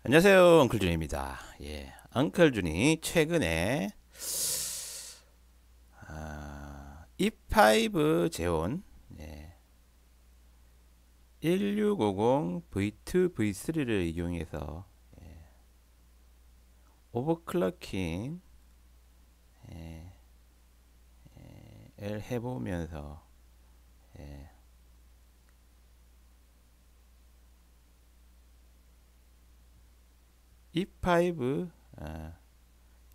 안녕하세요, 엉클준입니다. 예, 엉클준이 최근에 E5 제온 1650 V2 V3를 이용해서 오버클럭킹 을 해보면서 E5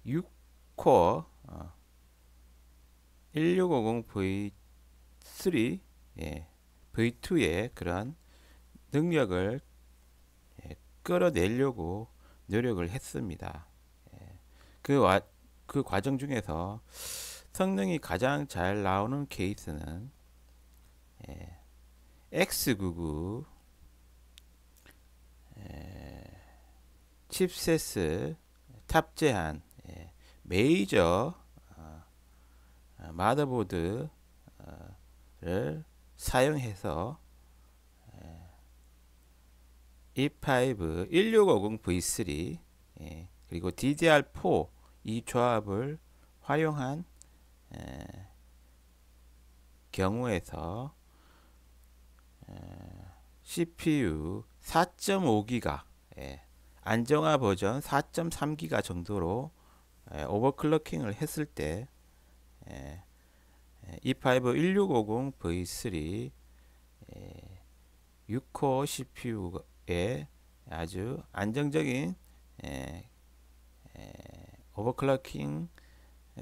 6코어 1650 V3 V2의 그러한 능력을 끌어내려고 노력을 했습니다. 그, 와, 그 과정 중에서 성능이 가장 잘 나오는 케이스는 X99 칩셋을 탑재한 메이저 마더보드를 사용해서 E5 1650 V3 그리고 DDR4 이 조합을 활용한 경우에서 CPU 4.5기가 안정화 버전 4.3기가 정도로 오버클럭킹을 했을 때 E5 1650 V3 6코어 CPU의 아주 안정적인 오버클럭킹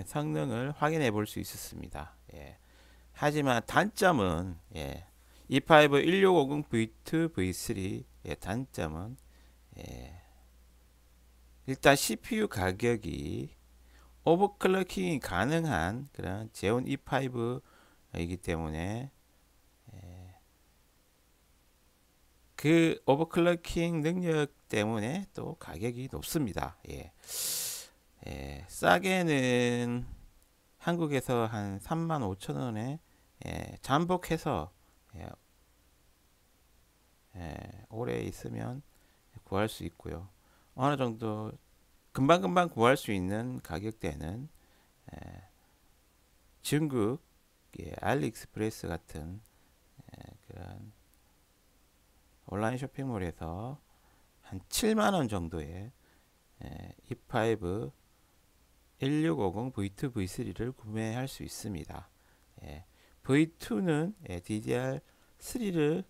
성능을 확인해 볼 수 있었습니다. 하지만 단점은 E5 1650 V2 V3의 단점은 일단 CPU 가격이 오버클럭킹이 가능한 그런 제온 E5이기 때문에 그 오버클럭킹 능력 때문에 또 가격이 높습니다. 싸게는 한국에서 한 35,000원에 잠복해서 오래 있으면 구할 수 있고요. 어느 정도 금방금방 구할 수 있는 가격대는 중국 알리익스프레스 같은 그런 온라인 쇼핑몰에서 한 7만원 정도의 E5 1650 V2 V3를 구매할 수 있습니다. V2는 DDR3를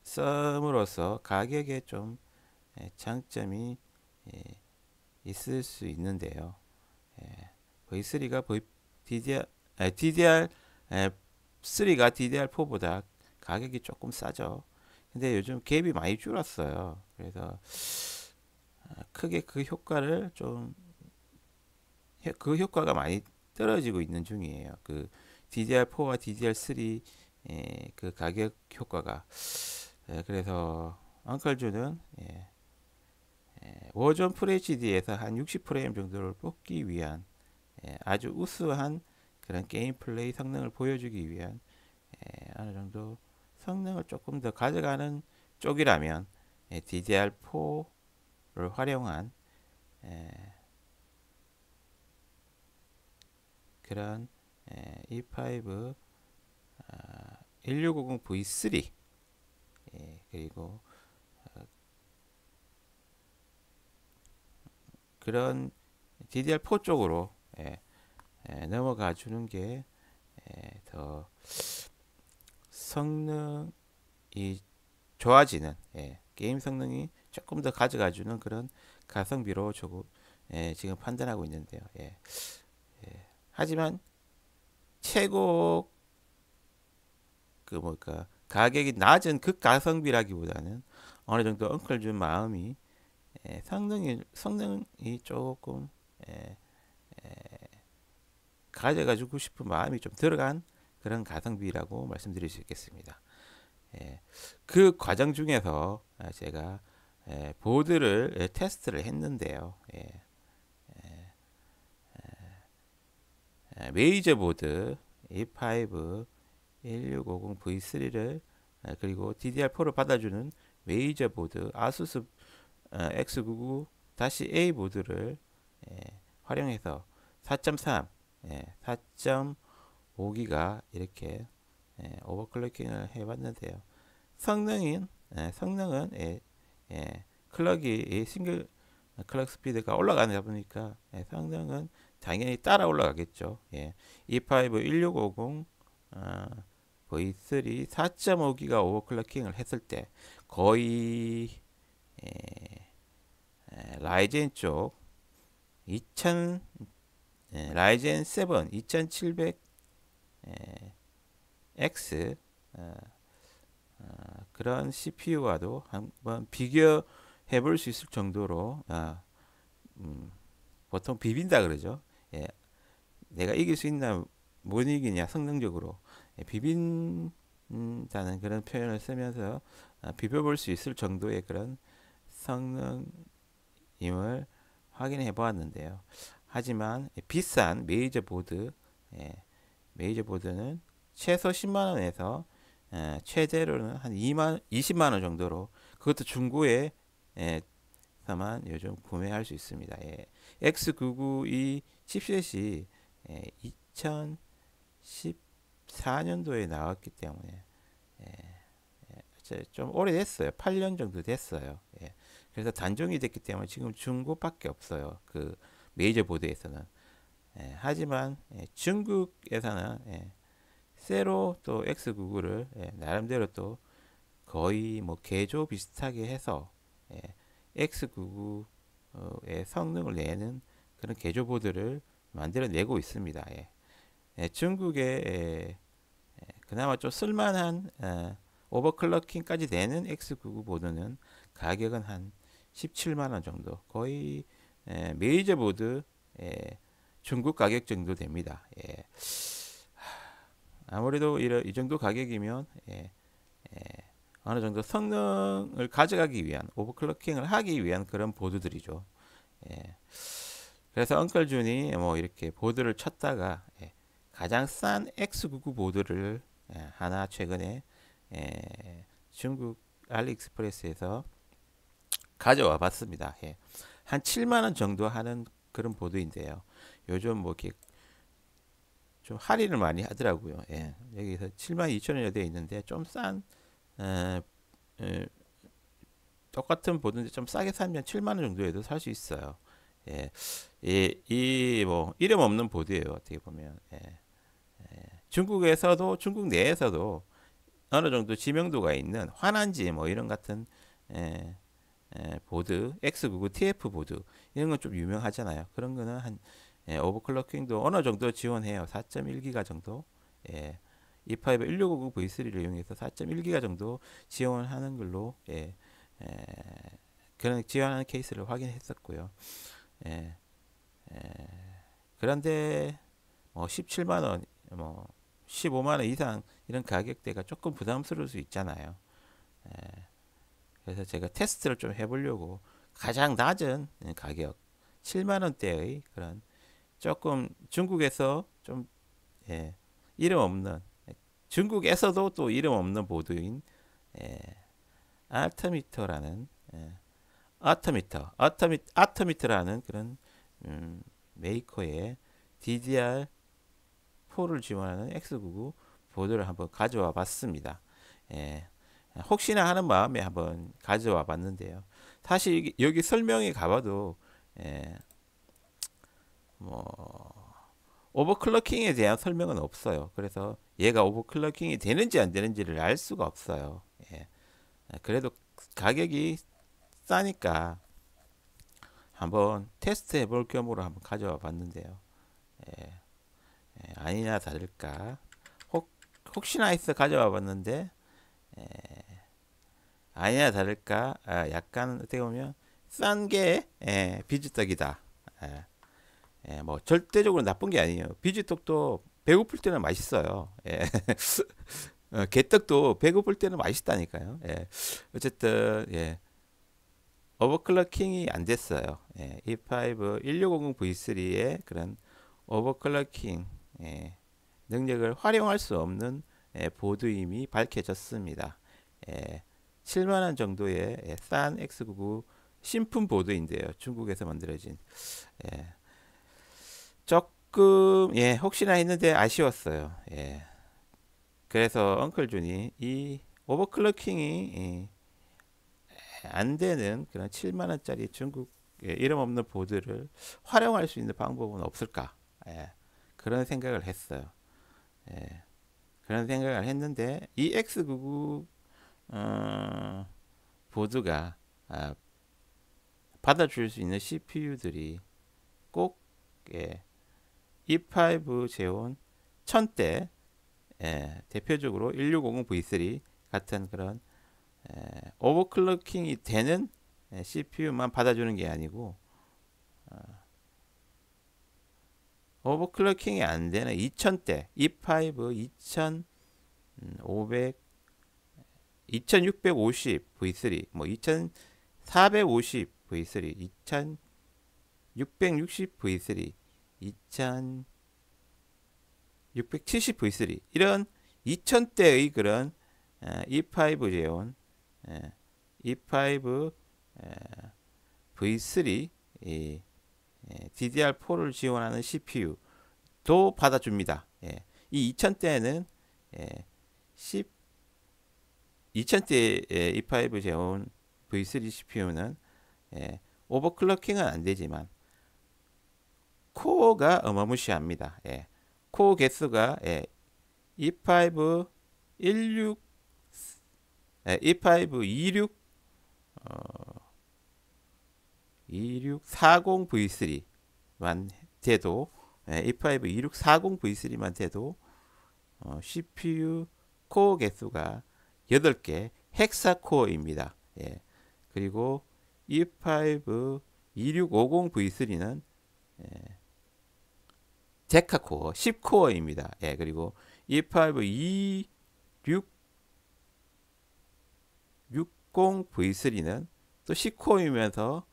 씀으로써 가격에 좀 장점이 있을 수 있는데요. V3가 DDR3가 DDR4보다 가격이 조금 싸죠. 근데 요즘 갭이 많이 줄었어요. 그래서 크게 그 효과가 많이 떨어지고 있는 중이에요. 그 DDR4와 DDR3 그 가격 효과가 그래서 엉클주는 워전 FHD에서 한 60프레임 정도를 뽑기 위한 아주 우수한 그런 게임 플레이 성능을 보여주기 위한 어느 정도 성능을 조금 더 가져가는 쪽이라면 DDR4를 활용한 그런 E5 1650 V3 그리고 그런 DDR4 쪽으로 넘어가 주는 게 더 성능이 좋아지는 게임 성능이 조금 더 가져가 주는 그런 가성비로 조금 지금 판단하고 있는데요. 하지만 최고 그 뭘까 가격이 낮은 극가성비라기보다는 어느 정도 엉클 준 마음이 성능이 조금 에, 가져가지고 싶은 마음이 좀 들어간 그런 가성비라고 말씀드릴 수 있겠습니다. 그 과정 중에서 제가 보드를 테스트를 했는데요. 메이저 보드 E5 1650 V3를 그리고 DDR4를 받아주는 메이저 보드 아수스 X99-A 보드를 활용해서 4.3, 4.5기가 이렇게 오버클럭킹을 해봤는데요. 성능은 클럭이 싱글 클럭 스피드가 올라가다 보니까 성능은 당연히 따라 올라가겠죠. E5 1650 V3 4.5기가 오버클럭킹을 했을 때 거의 라이젠 쪽 2000 라이젠 7 2700X 그런 CPU와도 한번 비교해 볼 수 있을 정도로 보통 비빈다 그러죠. 내가 이길 수 있나 못 이기냐 성능적으로 비빈다는 그런 표현을 쓰면서 비벼볼 수 있을 정도의 그런 성능임을 확인해 보았는데요. 하지만 비싼 메이저 보드는 최소 10만원에서 최대로는 한 20만원 정도로 그것도 중고에 만 요즘 구매할 수 있습니다. X992 칩셋이 2014년도에 나왔기 때문에 좀 오래됐어요. 8년 정도 됐어요. 그래서 단종이 됐기 때문에 지금 중고밖에 없어요. 그 메이저 보드에서는. 하지만 중국에서는 세로 또 X99를 나름대로 또 거의 뭐 개조 비슷하게 해서 X99의 성능을 내는 그런 개조 보드를 만들어내고 있습니다. 중국에 그나마 좀 쓸만한 오버클럭킹까지 되는 X99 보드는 가격은 한 17만원 정도, 거의 메이저 보드 중국 가격 정도 됩니다. 아무래도 이 정도 가격이면 어느 정도 성능을 가져가기 위한 오버클럭킹을 하기 위한 그런 보드들이죠. 그래서 엉클준이 뭐 이렇게 보드를 쳤다가 가장 싼 X99 보드를 하나 최근에 중국 알리익스프레스에서 가져와 봤습니다. 한 7만원 정도 하는 그런 보드인데요. 요즘 뭐 이렇게 좀 할인을 많이 하더라고요. 여기서 72,000원에 되어 있는데 좀 싼 똑같은 보드인데 좀 싸게 사면 7만원 정도에도 살 수 있어요. 이 뭐 이름 없는 보드예요. 어떻게 보면 중국에서도 중국 내에서도 어느 정도 지명도가 있는 환한지 뭐 이런 같은 보드 X99 TF 보드 이런 건 좀 유명하잖아요. 그런 거는 한 오버클럭킹도 어느 정도 지원해요. 4.1기가 정도. E5 1650 V3를 이용해서 4.1기가 정도 지원하는 걸로 그런 지원하는 케이스를 확인했었고요. 그런데 뭐 17만원, 뭐 15만원 이상 이런 가격대가 조금 부담스러울 수 있잖아요. 그래서 제가 테스트를 좀 해보려고 가장 낮은 가격 7만원대의 그런 조금 중국에서 좀 이름 없는 중국에서도 또 이름 없는 보드인 아터미터라는 아터미터라는 그런 메이커의 DDR4를 지원하는 X99 보드를 한번 가져와 봤습니다. 혹시나 하는 마음에 한번 가져와 봤는데요. 사실 여기 설명에 가봐도 뭐 오버클럭킹에 대한 설명은 없어요. 그래서 얘가 오버클럭킹이 되는지 안 되는지를 알 수가 없어요. 그래도 가격이 싸니까 한번 테스트 해볼 겸으로 한번 가져와 봤는데요. 아니나 다를까 혹시나 해서 가져와 봤는데 아니나 다를까 약간 어떻게 보면 싼 게 비지떡이다. 뭐 절대적으로 나쁜 게 아니에요. 비지떡도 배고플 때는 맛있어요. 개떡도 배고플 때는 맛있다니까요. 어쨌든 오버클럭킹이 안 됐어요. E5 1650 V3의 그런 오버클럭킹 능력을 활용할 수 없는 보드임이 밝혀졌습니다. 예, 7만원 정도의 싼 X99 신품 보드인데요. 중국에서 만들어진 조금 혹시나 했는데 아쉬웠어요. 그래서 엉클준이 이 오버클럭킹이 안 되는 그런 7만원짜리 중국 이름 없는 보드를 활용할 수 있는 방법은 없을까? 그런 생각을 했어요. 그런 생각을 했는데 이 X99 보드가 받아줄 수 있는 CPU들이 꼭 E5 제온 1000대 대표적으로 1650V3 같은 그런 오버클럭킹이 되는 CPU만 받아주는 게 아니고 오버클럭킹이 안 되는 2000대 E5 2500 2650V3 뭐 2450V3 2660V3 2670V3 이런 2000대의 그런 E5 제온 E5 V3 DDR4를 지원하는 CPU도 받아줍니다. 이 2000대는 2000대 E5 제온 V3 CPU는 오버클럭킹은 안 되지만 코어가 어마무시합니다. 코어 개수가 E5 16 E5 2640V3만 돼도 E5 2640V3만 돼도 CPU 코어 개수가 8개 헥사 코어입니다. 그리고 E5 2650V3는 데카 코어 10코어입니다. 그리고 E5 2660V3는 또 10코어이면서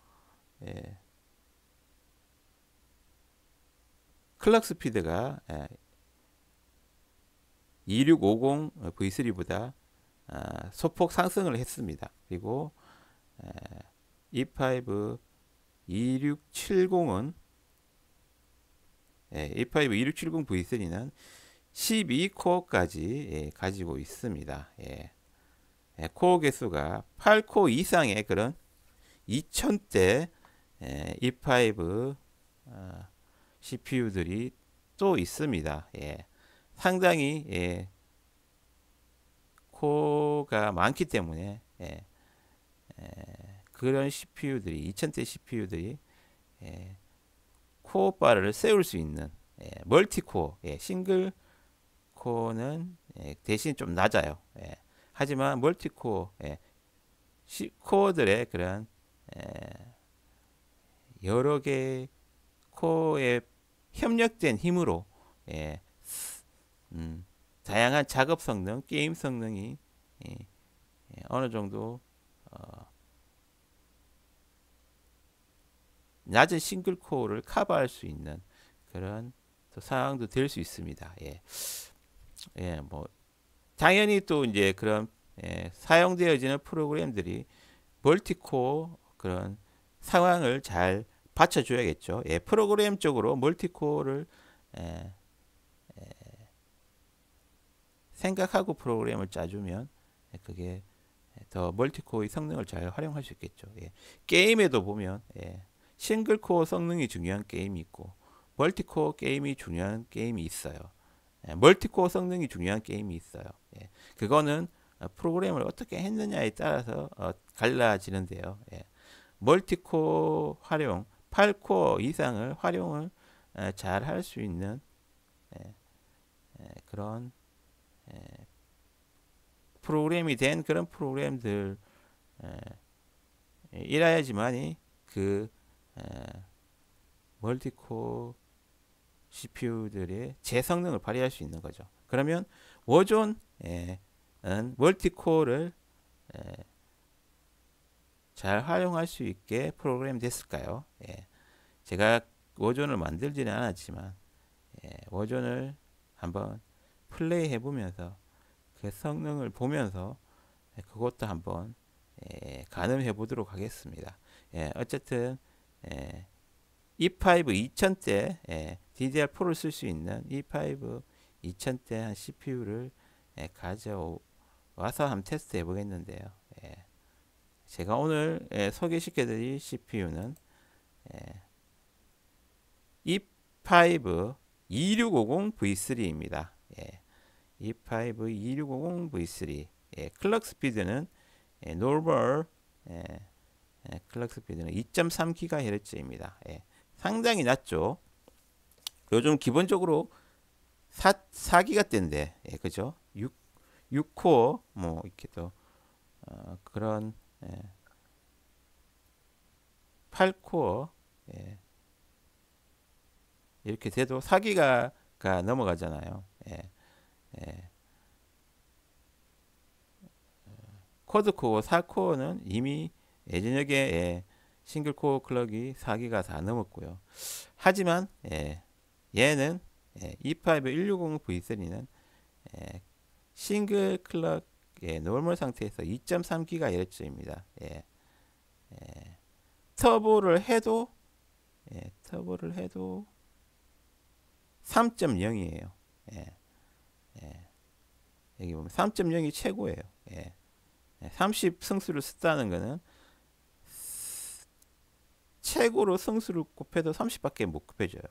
클럭 스피드가 2650V3보다 소폭 상승을 했습니다. 그리고 E5 2670은 E5 2670V3는 12코어까지 가지고 있습니다. 코어 개수가 8코어 이상의 그런 2000대 E5 CPU들이 또 있습니다. 상당히 코어가 많기 때문에 그런 CPU들이 2000대 CPU들이 코어바를 세울 수 있는 멀티코어 싱글 코어는 대신 좀 낮아요. 하지만 멀티코어 코어들의 그런 여러 개 코어의 협력된 힘으로 다양한 작업 성능, 게임 성능이 어느 정도 낮은 싱글 코어를 커버할 수 있는 그런 또 상황도 될 수 있습니다. 뭐 당연히 또 이제 그런 사용되어지는 프로그램들이 멀티코어 그런 상황을 잘 받쳐줘야겠죠. 프로그램적으로 멀티코어를 생각하고 프로그램을 짜주면 그게 더 멀티코어의 성능을 잘 활용할 수 있겠죠. 게임에도 보면 싱글코어 성능이 중요한 게임이 있고 멀티코어 게임이 중요한 게임이 있어요. 멀티코어 성능이 중요한 게임이 있어요. 그거는 프로그램을 어떻게 했느냐에 따라서 갈라지는데요. 멀티코어 활용, 8코어 이상을 활용을 잘 할 수 있는 그런 프로그램이 된 그런 프로그램들 이라야지만이 그 멀티코어 CPU들의 제 성능을 발휘할 수 있는 거죠. 그러면 워존은 멀티코어를 잘 활용할 수 있게 프로그램 됐을까요? 제가 워존을 만들지는 않았지만 워존을 한번 플레이 해보면서 그 성능을 보면서 그것도 한번 가늠해 보도록 하겠습니다. 어쨌든 E5 2000대 DDR4를 쓸 수 있는 E5 2000대 한 CPU를 가져와서 한번 테스트 해 보겠는데요. 제가 오늘 소개시켜 드릴 CPU는 E5 2650V3입니다. E5 2650V3 클럭 스피드는 노멀 클럭 스피드는 2.3GHz입니다. 상당히 낮죠. 요즘 기본적으로 4기가대인데 그죠? 6코어 뭐 이렇게 또 그런 8코어 이렇게 돼도 4기가가 넘어가잖아요. 쿼드코어 4코어는 이미 예전역에 싱글코어 클럭이 4기가 다 넘었고요. 하지만 얘는 E5 160V3는 싱글 클럭 노멀 상태에서 2.3GHz입니다. 터보를 해도 3.0이에요. 여기 보면 3.0이 최고예요. 30 성수를 썼다는 거는 최고로 성수를 곱해도 30밖에 못 곱해줘요.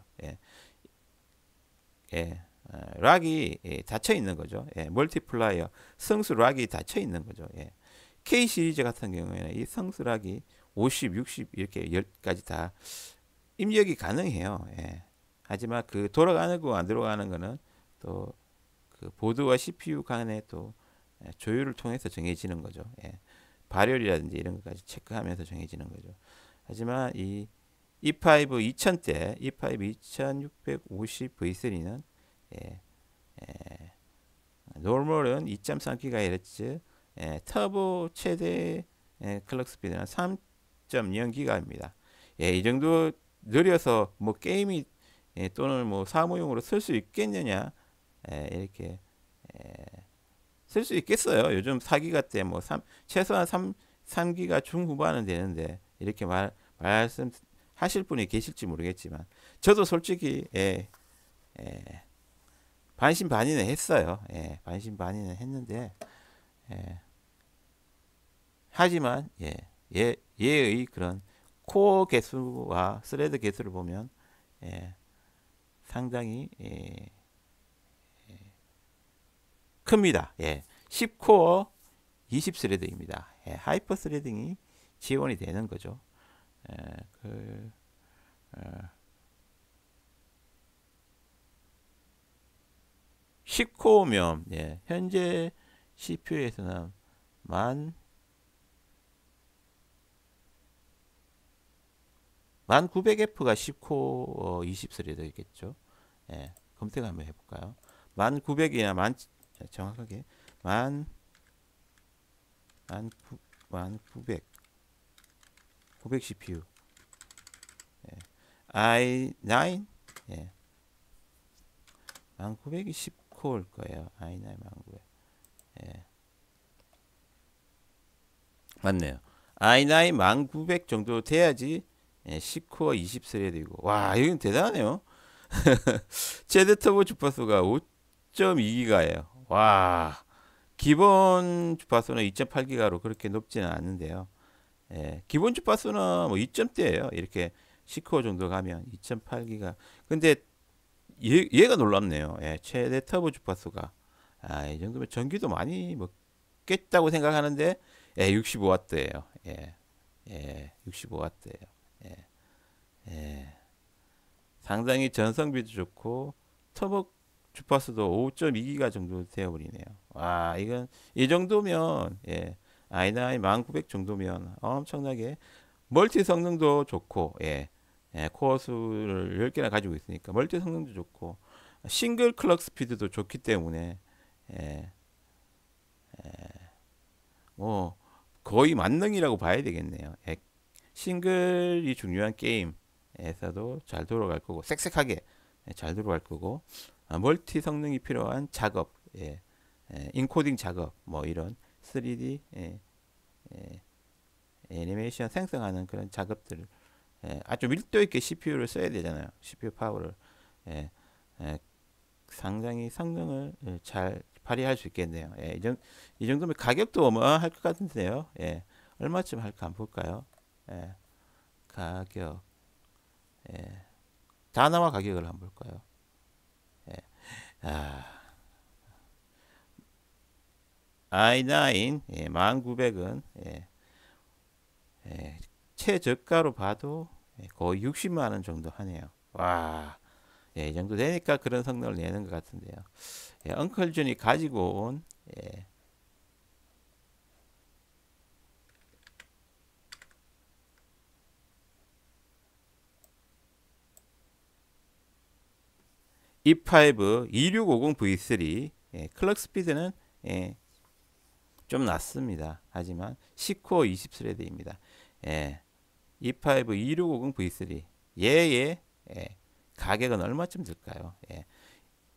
락이 닫혀 있는 거죠. 멀티플라이어 성수 락이 닫혀 있는 거죠. K 시리즈 같은 경우에는 이 성수 락이 50, 60 이렇게 10까지 다 입력이 가능해요. 하지만 그 돌아가는 거 안 들어가는 거는 또 그 보드와 CPU 간의 또 조율을 통해서 정해지는 거죠. 발열이라든지 이런 것까지 체크하면서 정해지는 거죠. 하지만 이 E5 2000대 E5 2650V3는 노멀은 2.3GHz, 터보 최대 클럭 스피드는 3.0GHz입니다. 이 정도 느려서 뭐 게임이 또는 뭐 사무용으로 쓸 수 있겠느냐 이렇게 쓸 수 있겠어요. 요즘 4기가대 뭐 최소한 3기가 중후반은 되는데 이렇게 말씀하실 분이 계실지 모르겠지만 저도 솔직히 반신반의는 했어요. 반신반의는 했는데 하지만 얘의 그런 코어 개수와 스레드 개수를 보면 상당히 큽니다. 10코어 20스레드입니다. 하이퍼 스레딩이 지원이 되는 거죠. 10코어면 현재 CPU에서는 1900F가 10코어 20스레드겠죠. 검색 한번 해볼까요? 1900이나 정확하게 1900 CPU i9 1900이 10코어일 거예요. i9 1900 맞네요. i9 1900 정도 돼야지 10코어 20스레드이고 와 이건 대단하네요. 최대 터보 주파수가 5.2기가예요. 와 기본 주파수는 2.8기가로 그렇게 높지는 않은데요. 기본 주파수는 뭐 2점대예요. 이렇게 10코어 정도 가면 2.8기가. 근데 얘가 놀랍네요. 최대 터보 주파수가 이 정도면 전기도 많이 먹겠다고 생각하는데 65W예요. 65W예요. 상당히 전성비도 좋고 터보 주파수도 5.2기가 정도 되어버리네요. 와 이건 이 정도면 i9 1900 정도면 엄청나게 멀티 성능도 좋고 코어 수를 10개나 가지고 있으니까 멀티 성능도 좋고 싱글 클럭 스피드도 좋기 때문에 뭐 거의 만능이라고 봐야 되겠네요. 싱글이 중요한 게임에서도 잘 돌아갈 거고 섹섹하게 잘 돌아갈 거고 멀티 성능이 필요한 작업 인코딩 작업 뭐 이런 3D 애니메이션 생성하는 그런 작업들을 아주 밀도 있게 CPU를 써야 되잖아요. CPU 파워를 예, 상당히 성능을 잘 발휘할 수 있겠네요. 이 정도면 가격도 어마어마할 것 같은데요. 얼마쯤 할까 한번 볼까요? 가격 다나와 가격을 한번 볼까요? 아, i9 1900은 최저가로 봐도 거의 60만 원 정도 하네요. 와, 이 정도 되니까 그런 성능을 내는 것 같은데요. 엉클준이 가지고 온 E5 2650V3 클럭 스피드는 좀 낮습니다. 하지만 10코어 20스레드입니다. E5 2650V3 얘의 가격은 얼마쯤 들까요?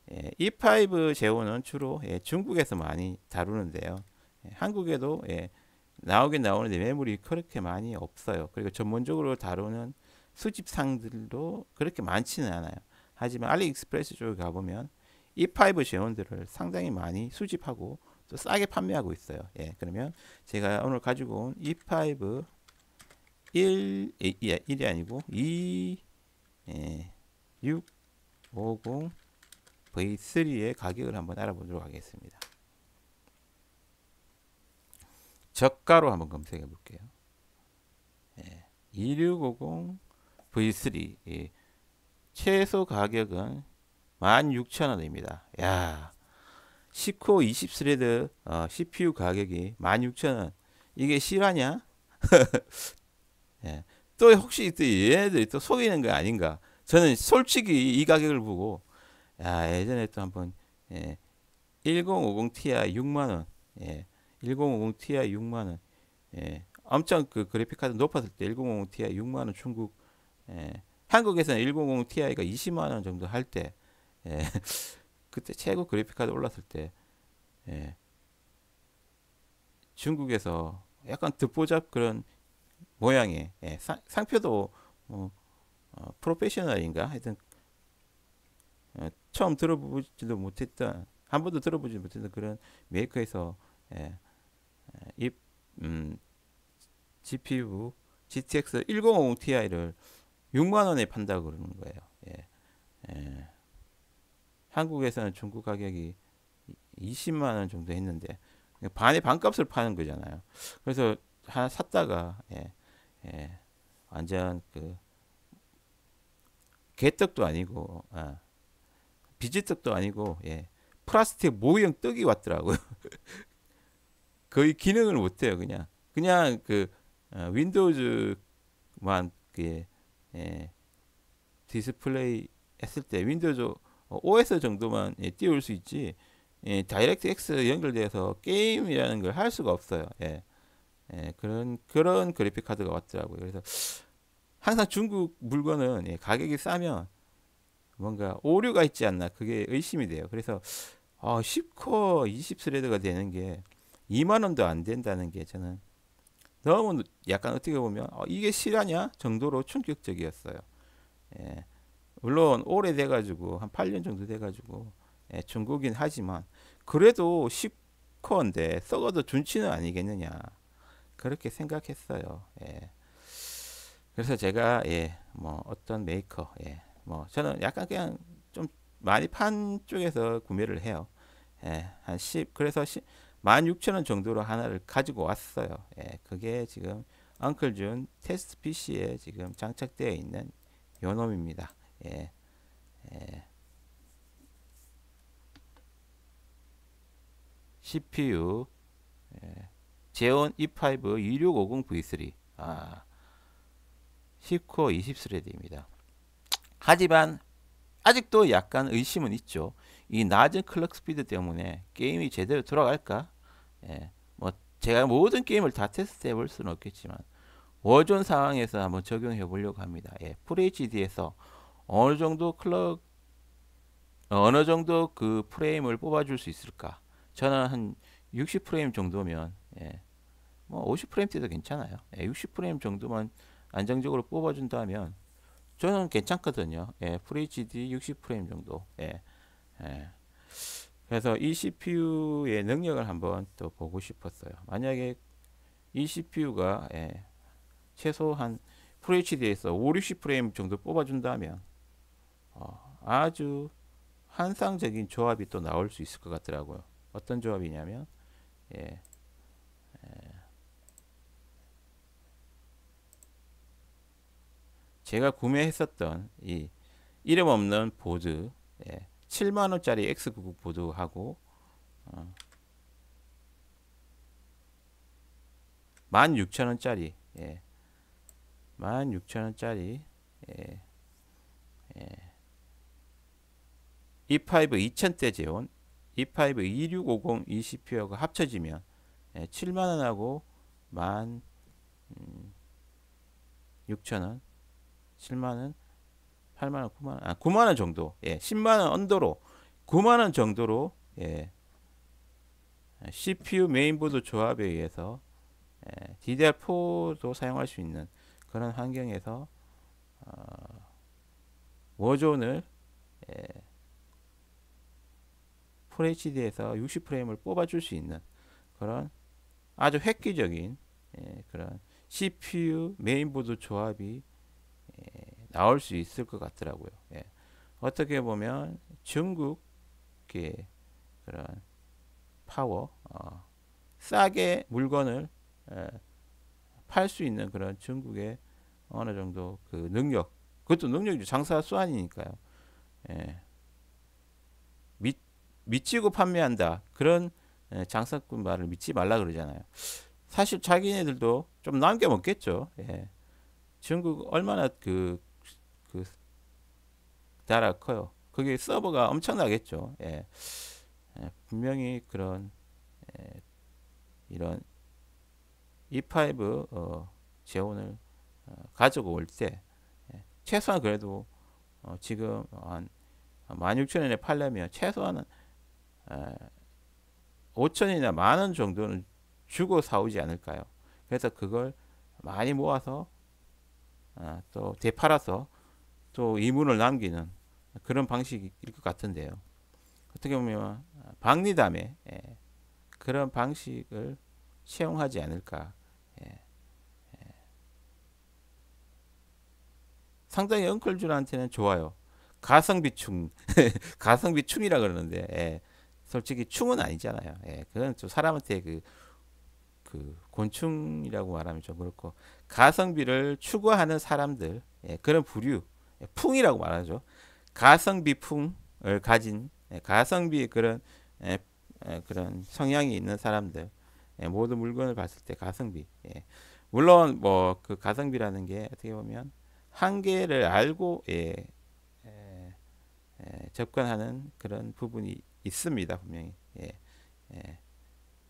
E5 제오는 주로 중국에서 많이 다루는데요. 한국에도 나오긴 나오는데 매물이 그렇게 많이 없어요. 그리고 전문적으로 다루는 수집상들도 그렇게 많지는 않아요. 하지만 알리익스프레스 쪽에 가보면 E5 제온들을 상당히 많이 수집하고 또 싸게 판매하고 있어요. 그러면 제가 오늘 가지고 온 E5 1이 아니고 650 V3의 가격을 한번 알아보도록 하겠습니다. 저가로 한번 검색해 볼게요. 2650 V3 최소 가격은 16,000원입니다. 야, 10코 20스레드 CPU 가격이 16,000원. 이게 실화냐? 또 혹시 또 얘네들이 또 속이는 거 아닌가? 저는 솔직히 이 가격을 보고 예전에 또 한번 1050 Ti 6만 원, 1050 Ti 6만 원, 엄청 그 그래픽 카드 높았을 때 1050 Ti 6만 원 중국, 한국에서는 1050 Ti가 20만 원 정도 할 때, 그때 최고 그래픽 카드 올랐을 때, 중국에서 약간 듣보잡 그런 모양의 상표도 프로페셔널인가 하여튼 처음 들어보지도 못했던 한 번도 들어보지 못했던 그런 메이커에서 이 GPU GTX 1050 Ti를 6만 원에 판다고 그러는 거예요. 한국에서는 중국 가격이 20만 원 정도 했는데 반의 반값을 파는 거잖아요. 그래서 하나 샀다가 완전 그 개떡도 아니고 비지떡도 아니고 플라스틱 모형 떡이 왔더라고요. 거의 기능을 못해요. 그냥 그 윈도우즈만 그 디스플레이 했을 때 윈도우즈 OS 정도만 띄울 수 있지 다이렉트 X 연결돼서 게임이라는 걸 할 수가 없어요. 그런 그래픽 카드가 왔더라고요. 그래서 항상 중국 물건은 가격이 싸면 뭔가 오류가 있지 않나 그게 의심이 돼요. 그래서 10코어 20스레드가 되는 게 2만 원도 안 된다는 게 저는 너무 약간 어떻게 보면 이게 실화냐 정도로 충격적이었어요. 물론 오래돼 가지고 한 8년 정도 돼 가지고 중국이긴 하지만 그래도 10코어인데 썩어도 준치는 아니겠느냐 그렇게 생각했어요. 그래서 제가 뭐 어떤 메이커 뭐 저는 약간 그냥 좀 많이 판 쪽에서 구매를 해요. 한 10, 그래서 16,000원 정도로 하나를 가지고 왔어요. 그게 지금 엉클준 테스트 PC에 지금 장착되어 있는 요 놈입니다. CPU 제온 E5 2650V3 10코어 20스레드입니다. 하지만 아직도 약간 의심은 있죠. 이 낮은 클럭 스피드 때문에 게임이 제대로 돌아갈까? 뭐 제가 모든 게임을 다 테스트해 볼 수는 없겠지만 워존 상황에서 한번 적용해 보려고 합니다. FHD에서 어느 정도 어느 정도 그 프레임을 뽑아줄 수 있을까? 저는 한 60프레임 정도면 예. 뭐 50프레임대도 괜찮아요. 예, 60프레임 정도만 안정적으로 뽑아준다면 저는 괜찮거든요. 예, FHD 60프레임 정도. 예, 예. 그래서 이 CPU의 능력을 한번 또 보고 싶었어요. 만약에 이 CPU가 예, 최소한 FHD에서 5, 60프레임 정도 뽑아준다면 아주 환상적인 조합이 또 나올 수 있을 것 같더라고요. 어떤 조합이냐면 예, 제가 구매했었던 이 이름 없는 보드, 예, 7만원짜리 X99 보드하고 16,000원짜리, 예, 16,000원짜리 예, E5 2000대 제온 E5 2650 이 CPU하고 합쳐지면 7만원하고 16,000원 7만원 8만원 9만원 9만원 정도, 예, 10만원 언더로 9만원 정도로, 예, CPU 메인보드 조합에 의해서 DDR4도 사용할 수 있는 그런 환경에서 워존을 FHD에서 60프레임을 뽑아줄 수 있는 그런 아주 획기적인 그런 CPU 메인보드 조합이 나올 수 있을 것 같더라고요. 예. 어떻게 보면 중국의 그런 파워, 싸게 물건을 팔 수 있는 그런 중국의 어느 정도 그 능력, 그것도 능력이죠. 장사 수완이니까요. 예. 믿지고 판매한다. 그런 장사꾼 말을 믿지 말라 그러잖아요. 사실 자기네들도 좀 남겨 먹겠죠. 예. 중국 얼마나 그 나라 커요. 그게 서버가 엄청나겠죠. 예. 예. 분명히 그런 이런 E5 재원을 가지고 올 때 최소한 그래도 지금 한 16,000원에 팔려면 최소한 5천이나 만원 정도는 주고 사오지 않을까요? 그래서 그걸 많이 모아서 또 되팔아서 또 이문을 남기는 그런 방식일 것 같은데요. 어떻게 보면 박리담에 그런 방식을 채용하지 않을까. 상당히 엉클준한테는 좋아요. 가성비 충, 가성비 충이라 그러는데, 예, 솔직히 충은 아니잖아요. 예, 그건 좀 사람한테 그 곤충이라고 말하면 좀 그렇고, 가성비를 추구하는 사람들, 예, 그런 부류, 예, 풍이라고 말하죠. 가성비 풍을 가진 가성비 그런 그런 성향이 있는 사람들, 모든 물건을 봤을 때 가성비. 물론 뭐 그 가성비라는 게 어떻게 보면 한계를 알고 접근하는 그런 부분이 있습니다, 분명히.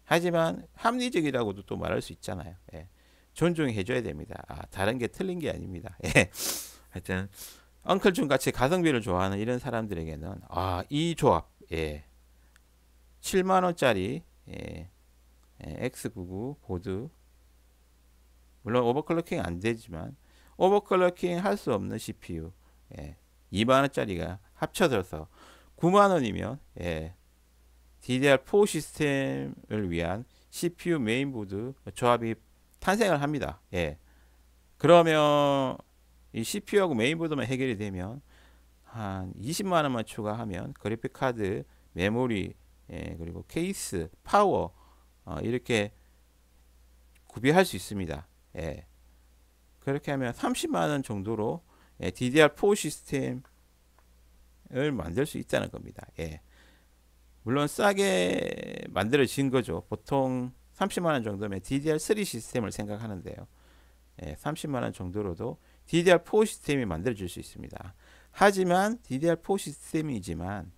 하지만 합리적이라고도 또 말할 수 있잖아요. 존중해 줘야 됩니다. 다른 게 틀린 게 아닙니다. 하여튼 엉클준 같이 가성비를 좋아하는 이런 사람들에게는 이 조합, 7만 원짜리 X99 보드, 물론 오버클럭킹 안 되지만 오버클럭킹 할 수 없는 CPU 2만 원짜리가 합쳐져서 9만 원이면 DDR4 시스템을 위한 CPU 메인보드 조합이 탄생을 합니다. 그러면 이 CPU하고 메인보드만 해결이 되면 한 20만 원만 추가하면 그래픽 카드, 메모리, 그리고 케이스, 파워 이렇게 구비할 수 있습니다. 그렇게 하면 30만 원 정도로 DDR4 시스템을 만들 수 있다는 겁니다. 물론 싸게 만들어진 거죠. 보통 30만 원 정도면 DDR3 시스템을 생각하는데요. 30만 원 정도로도 DDR4 시스템이 만들어질 수 있습니다. 하지만 DDR4 시스템이지만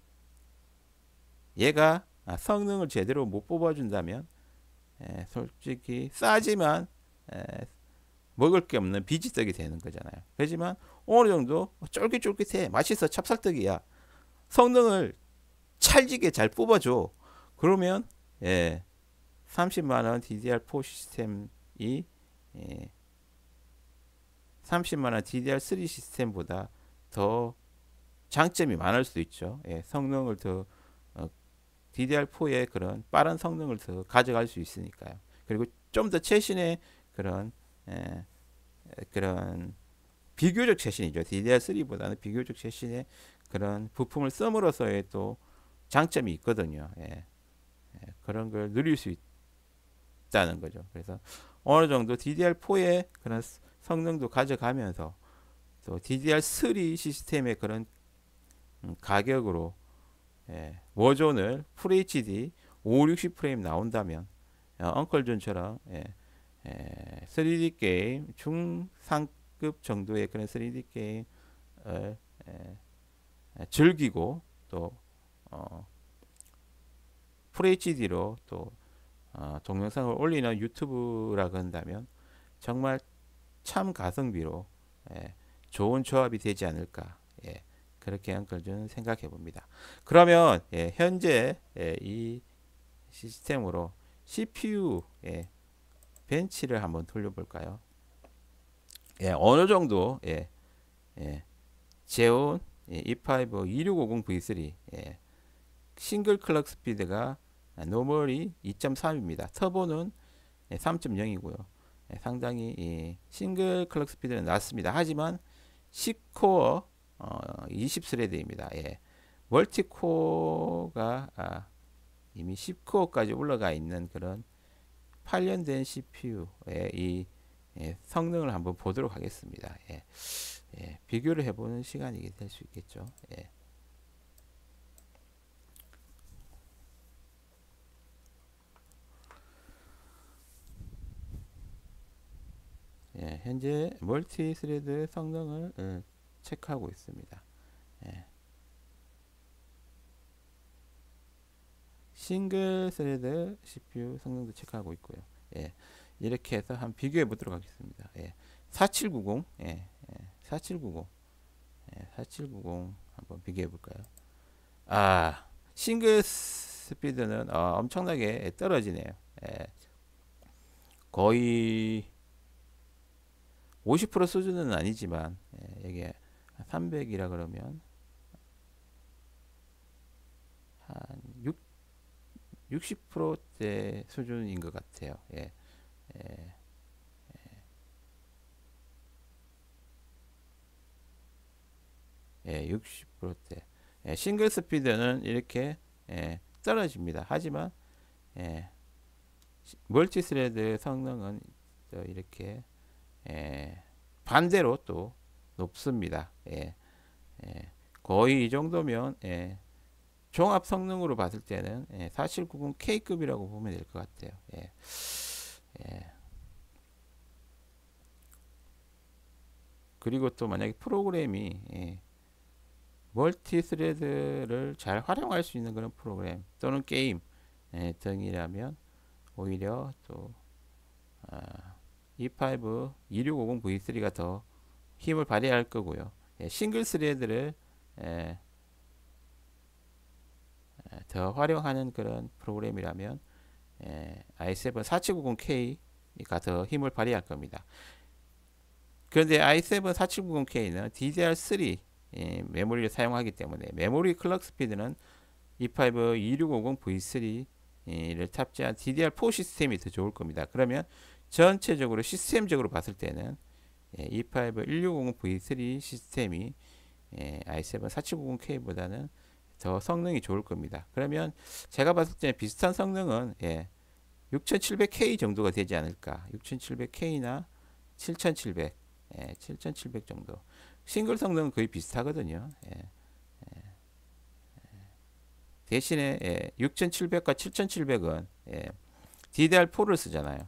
얘가 성능을 제대로 못 뽑아준다면 솔직히 싸지만 먹을 게 없는 비지떡이 되는 거잖아요. 하지만 어느 정도 쫄깃쫄깃해, 맛있어, 찹쌀떡이야, 성능을 찰지게 잘 뽑아줘. 그러면 30만원 DDR4 시스템이 30만원 DDR3 시스템보다 더 장점이 많을 수도 있죠. 성능을 더 DDR4의 그런 빠른 성능을 더 가져갈 수 있으니까요. 그리고 좀 더 최신의 그런 그런 비교적 최신이죠. DDR3보다는 비교적 최신의 그런 부품을 씀으로써의 또 장점이 있거든요. 그런 걸 누릴 수 있다는 거죠. 그래서 어느 정도 DDR4의 그런 성능도 가져가면서 또 DDR3 시스템의 그런 가격으로 버전을 FHD 560 프레임 나온다면 엉클존처럼 3D 게임 중상급 정도의 그런 3D 게임을 즐기고 또 FHD로 또 동영상을 올리는 유튜브라고 한다면 정말 참 가성비로 좋은 조합이 되지 않을까, 그렇게 엉클존은 생각해 봅니다. 그러면 현재 이 시스템으로 CPU 벤치를 한번 돌려볼까요? 어느 정도 제온 E5 2650V3 싱글 클럭 스피드가 노멀이 2.3입니다. 터보는 3.0이고요. 상당히 싱글 클럭 스피드는 낮습니다. 하지만 10코어 20스레드입니다. 멀티코어가 이미 10코어까지 올라가 있는 그런 8년 된 CPU의 이 성능을 한번 보도록 하겠습니다. 비교를 해보는 시간이 될 수 있겠죠. 현재 멀티 스레드 성능을 체크하고 있습니다. 싱글 스레드 CPU 성능도 체크하고 있고요. 이렇게 해서 한번 비교해 보도록 하겠습니다. 4790, 4790, 4790 한번 비교해 볼까요? 싱글 스피드는 엄청나게 떨어지네요. 거의 50% 수준은 아니지만 이게 300이라 그러면 한 60%대 수준인 것 같아요. 60%대. 싱글 스피드는 이렇게 떨어집니다. 하지만 멀티 스레드 성능은 이렇게 반대로 또 높습니다. 거의 이 정도면 종합 성능으로 봤을 때는 4790K급이라고 보면 될 것 같아요. 그리고 또 만약에 프로그램이 멀티 스레드를 잘 활용할 수 있는 그런 프로그램 또는 게임 등이라면 오히려 또 E5 2650V3가 더 힘을 발휘할 거고요. 싱글 스레드를 더 활용하는 그런 프로그램이라면 i7 4790K가 더 힘을 발휘할 겁니다. 그런데 i7 4790K는 DDR3 메모리를 사용하기 때문에 메모리 클럭 스피드는 E5 2650V3를 탑재한 DDR4 시스템이 더 좋을 겁니다. 그러면 전체적으로 시스템적으로 봤을 때는 E5 1650V3 시스템이 i7 4790K보다는 더 성능이 좋을 겁니다. 그러면 제가 봤을 때 비슷한 성능은 6700K 정도가 되지 않을까. 6700K나 7700, 7700 정도. 싱글 성능은 거의 비슷하거든요. 대신에 6700과 7700은 DDR4를 쓰잖아요.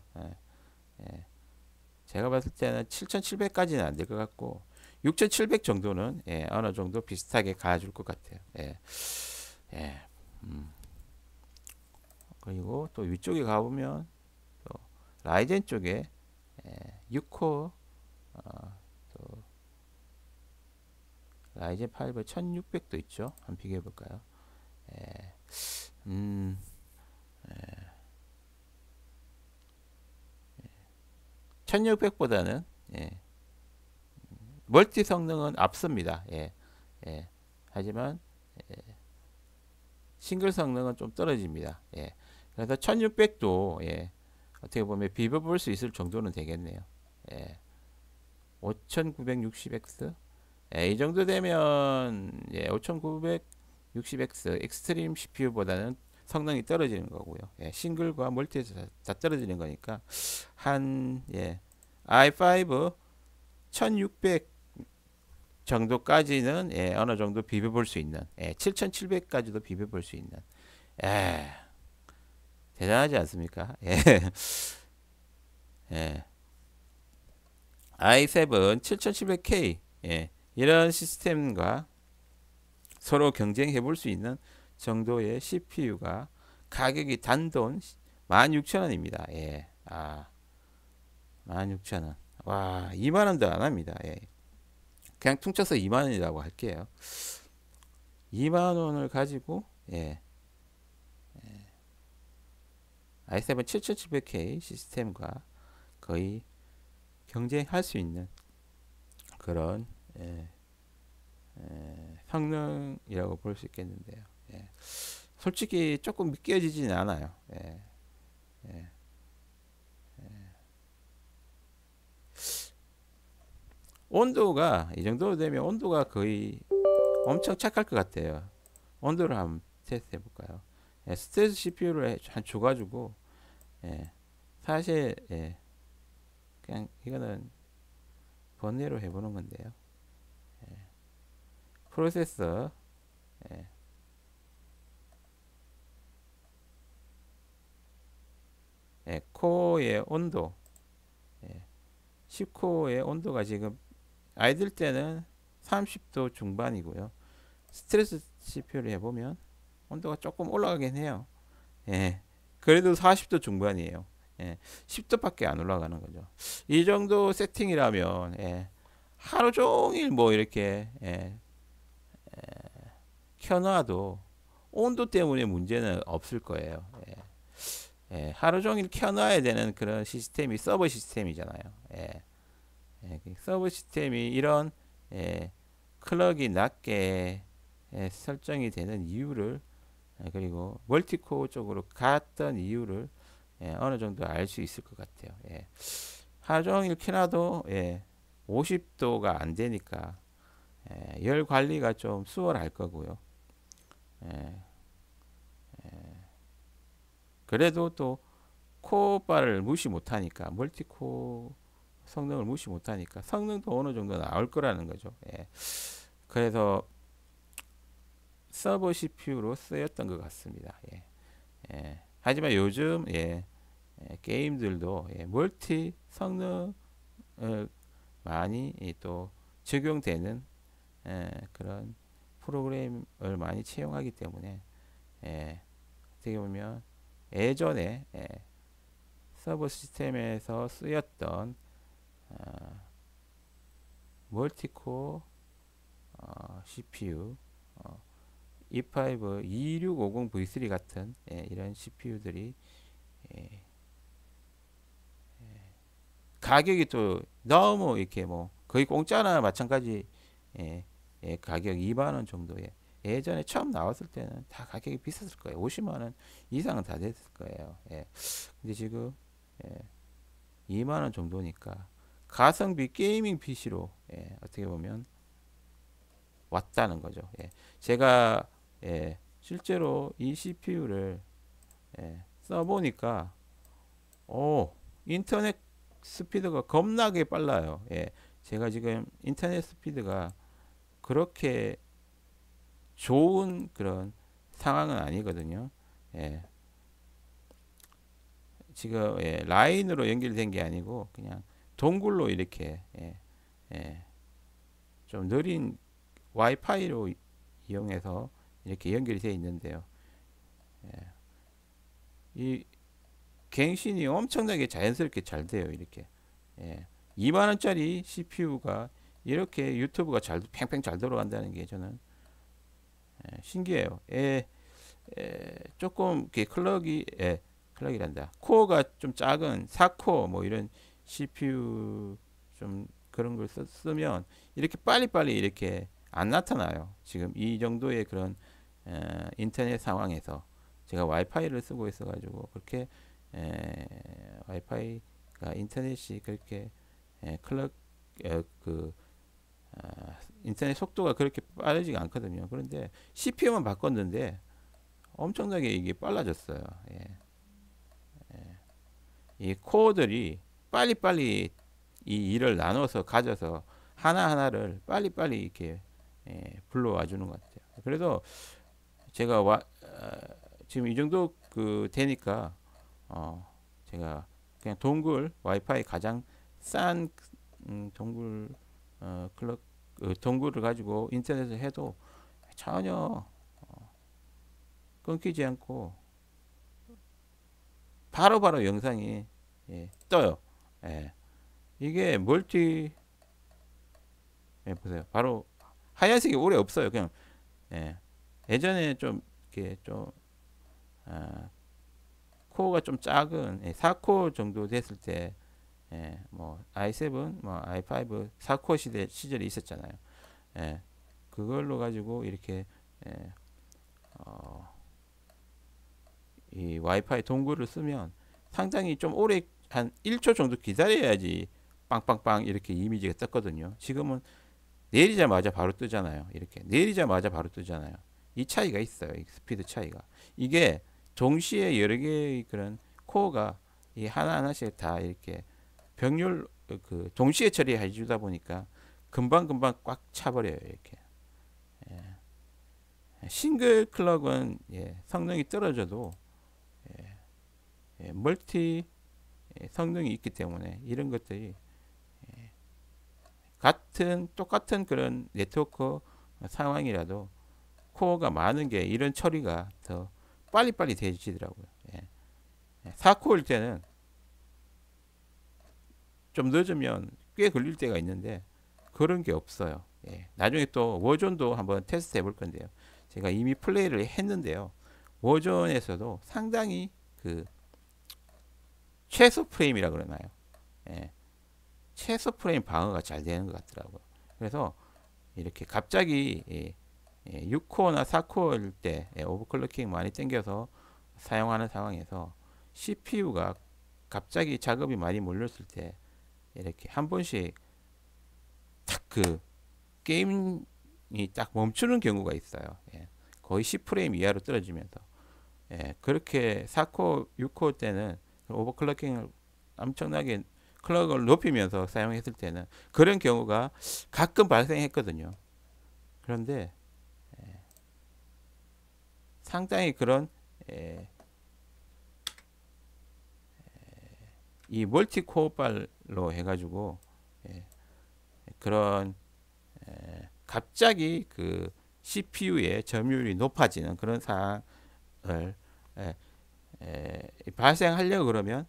제가 봤을 때는 7700까지는 안 될 것 같고 6700 정도는 어느 정도 비슷하게 가줄 것 같아요. 그리고 또 위쪽에 가보면 또 라이젠 쪽에 6코어 또 라이젠 5 1600도 있죠. 한번 비교해 볼까요? 1600보다는 멀티 성능은 앞섭니다. 하지만 싱글 성능은 좀 떨어집니다. 그래서 1600도 어떻게 보면 비벼볼 수 있을 정도는 되겠네요. 5960X 이 정도 되면 5960X 익스트림 CPU보다는 성능이 떨어지는 거고요. 싱글과 멀티에서 다 떨어지는 거니까 한 i5 1600 정도까지는 어느 정도 비벼볼 수 있는 7700까지도 비벼볼 수 있는 대단하지 않습니까? i7 7700K 이런 시스템과 서로 경쟁해 볼 수 있는 정도의 CPU가 가격이 단돈 16,000원입니다. 16,000원. 와, 2만원도 안 합니다. 그냥 퉁쳐서 2만원이라고 할게요. 2만원을 가지고 i7 7700K 시스템과 거의 경쟁할 수 있는 그런 성능이라고 볼 수 있겠는데요. 솔직히 조금 믿겨지지는 않아요. 온도가 이 정도 되면 온도가 거의 엄청 착할 것 같아요. 온도를 한번 테스트 해볼까요? 스트레스 CPU를 한 줘가지고 사실 그냥 이거는 번외로 해보는 건데요. 프로세서 코어의 온도 10코어의 온도가 지금 아이들 때는 30도 중반이고요. 스트레스 CPU를 해보면 온도가 조금 올라가긴 해요. 그래도 40도 중반이에요. 10도밖에 안 올라가는 거죠. 이 정도 세팅이라면 하루 종일 뭐 이렇게 켜놔도 온도 때문에 문제는 없을 거예요. 하루 종일 켜놔야 되는 그런 시스템이 서버 시스템이잖아요. 서버 시스템이 이런 클럭이 낮게 설정이 되는 이유를 그리고 멀티코어 쪽으로 갔던 이유를 어느 정도 알 수 있을 것 같아요. 하루 종일 켜놔도 50도가 안 되니까 열 관리가 좀 수월할 거고요. 그래도 또 코어바를 무시 못하니까 멀티코어 성능을 무시 못하니까 성능도 어느 정도 나올 거라는 거죠. 그래서 서버 CPU로 쓰였던 것 같습니다. 하지만 요즘 게임들도 멀티 성능 많이 또 적용되는 그런 프로그램을 많이 채용하기 때문에 어떻게 보면 예전에 서버 시스템에서 쓰였던 멀티코어 CPU E5 2650V3 같은 이런 CPU들이 가격이 또 너무 이렇게 뭐 거의 공짜나 마찬가지 가격 2만원 정도에 예전에 처음 나왔을 때는 다 가격이 비쌌을 거예요. 50만원 이상은 다 됐을 거예요. 근데 지금 2만원 정도니까 가성비 게이밍 PC로 어떻게 보면 왔다는 거죠. 제가 실제로 이 CPU를 써보니까 인터넷 스피드가 겁나게 빨라요. 제가 지금 인터넷 스피드가 그렇게 좋은 그런 상황은 아니거든요. 지금 라인으로 연결된 게 아니고 그냥 동굴로 이렇게 좀 느린 와이파이로 이용해서 이렇게 연결이 되어 있는데요. 이 갱신이 엄청나게 자연스럽게 잘 돼요. 이렇게 2만원짜리 CPU가 이렇게 유튜브가 팽팽 잘 돌아간다는 게 저는 신기해요. 조금 클럭이란다. 코어가 좀 작은 4코어 뭐 이런 CPU 좀 그런 걸 쓰면 이렇게 빨리빨리 이렇게 안 나타나요. 지금 이 정도의 그런 인터넷 상황에서 제가 와이파이를 쓰고 있어가지고 그렇게 와이파이가 인터넷이 그렇게 클럭 그 인터넷 속도가 그렇게 빠르지가 않거든요. 그런데 CPU만 바꿨는데 엄청나게 이게 빨라졌어요. 예. 이 코어들이 빨리빨리 이 일을 나눠서 가져서 하나하나를 빨리빨리 이렇게 불러와 주는 것 같아요. 그래서 제가 지금 이 정도 그 되니까 제가 그냥 동굴 와이파이 가장 싼 동굴 클럭 동굴을 가지고 인터넷을 해도 전혀 끊기지 않고 바로바로 영상이 떠요. 예. 이게 보세요. 바로 하얀색이 오래 없어요. 그냥 예전에 좀 이렇게 좀 코어가 좀 작은 4코어 정도 됐을 때 뭐 i7, 뭐 i5 4코어 시절이 있었잖아요. 그걸로 가지고 이렇게 이 와이파이 동굴을 쓰면 상당히 좀 오래 한 1초 정도 기다려야지 빵빵빵 이렇게 이미지가 떴거든요. 지금은 내리자마자 바로 뜨잖아요. 이렇게 내리자마자 바로 뜨잖아요. 이 차이가 있어요. 이 스피드 차이가. 이게 동시에 여러 개의 그런 코어가 이 하나하나씩 다 이렇게 병렬 그 동시에 처리해 주다 보니까 금방금방 꽉 차버려요. 이렇게. 싱글 클럭은 성능이 떨어져도 멀티 성능이 있기 때문에 이런 것들이 똑같은 그런 네트워크 상황이라도 코어가 많은 게 이런 처리가 더 빨리빨리 되지더라고요. 4코어일 때는 좀 늦으면 꽤 걸릴 때가 있는데 그런 게 없어요. 나중에 또 워존도 한번 테스트 해볼 건데요. 제가 이미 플레이를 했는데요. 워존에서도 상당히 그 최소 프레임이라 그러나요? 최소 프레임 방어가 잘 되는 것 같더라고요. 그래서 이렇게 갑자기 6코어나 4코어일 때 오버클럭킹 많이 땡겨서 사용하는 상황에서 CPU가 갑자기 작업이 많이 몰렸을 때 이렇게 한 번씩 딱 그 게임이 딱 멈추는 경우가 있어요. 거의 10프레임 이하로 떨어지면서 그렇게 4코어, 6코어 때는 오버클럭킹을 엄청나게 클럭을 높이면서 사용했을 때는 그런 경우가 가끔 발생했거든요. 그런데 상당히 그런 이 멀티코어발로 해가지고 그런 갑자기 그 CPU의 점유율이 높아지는 그런 상황을 발생하려고 그러면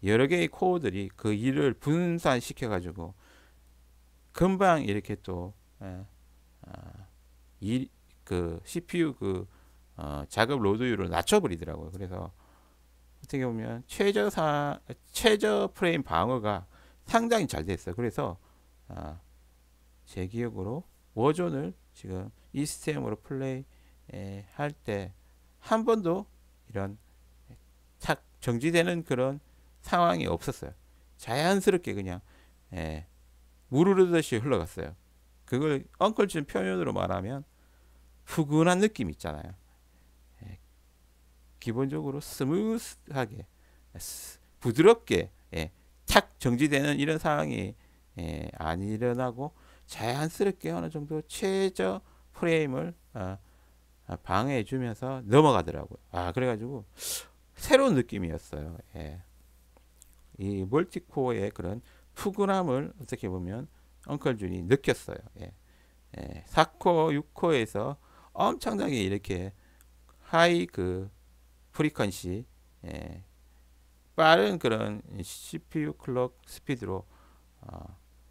여러 개의 코어들이 그 일을 분산시켜 가지고 금방 이렇게 또 그 CPU 그 작업 로드율을 낮춰버리더라고요. 그래서 어떻게 보면 최저 프레임 방어가 상당히 잘 됐어요. 그래서 제 기억으로 워존을 지금 이 시스템으로 플레이 할 때 한 번도 이런 착 정지되는 그런 상황이 없었어요. 자연스럽게 그냥 물 흐르듯이 흘러갔어요. 그걸 엉클준 표현으로 말하면 푸근한 느낌 있잖아요. 기본적으로 스무스하게 부드럽게 착 정지되는 이런 상황이 안 일어나고 자연스럽게 어느 정도 최저 프레임을 방해해 주면서 넘어가더라고요. 그래가지고 새로운 느낌이었어요. 이 멀티코어의 그런 푸근함을 어떻게 보면 엉클준이 느꼈어요. 4코어, 6코어에서 엄청나게 이렇게 하이 그 프리퀀시 빠른 그런 CPU 클럭 스피드로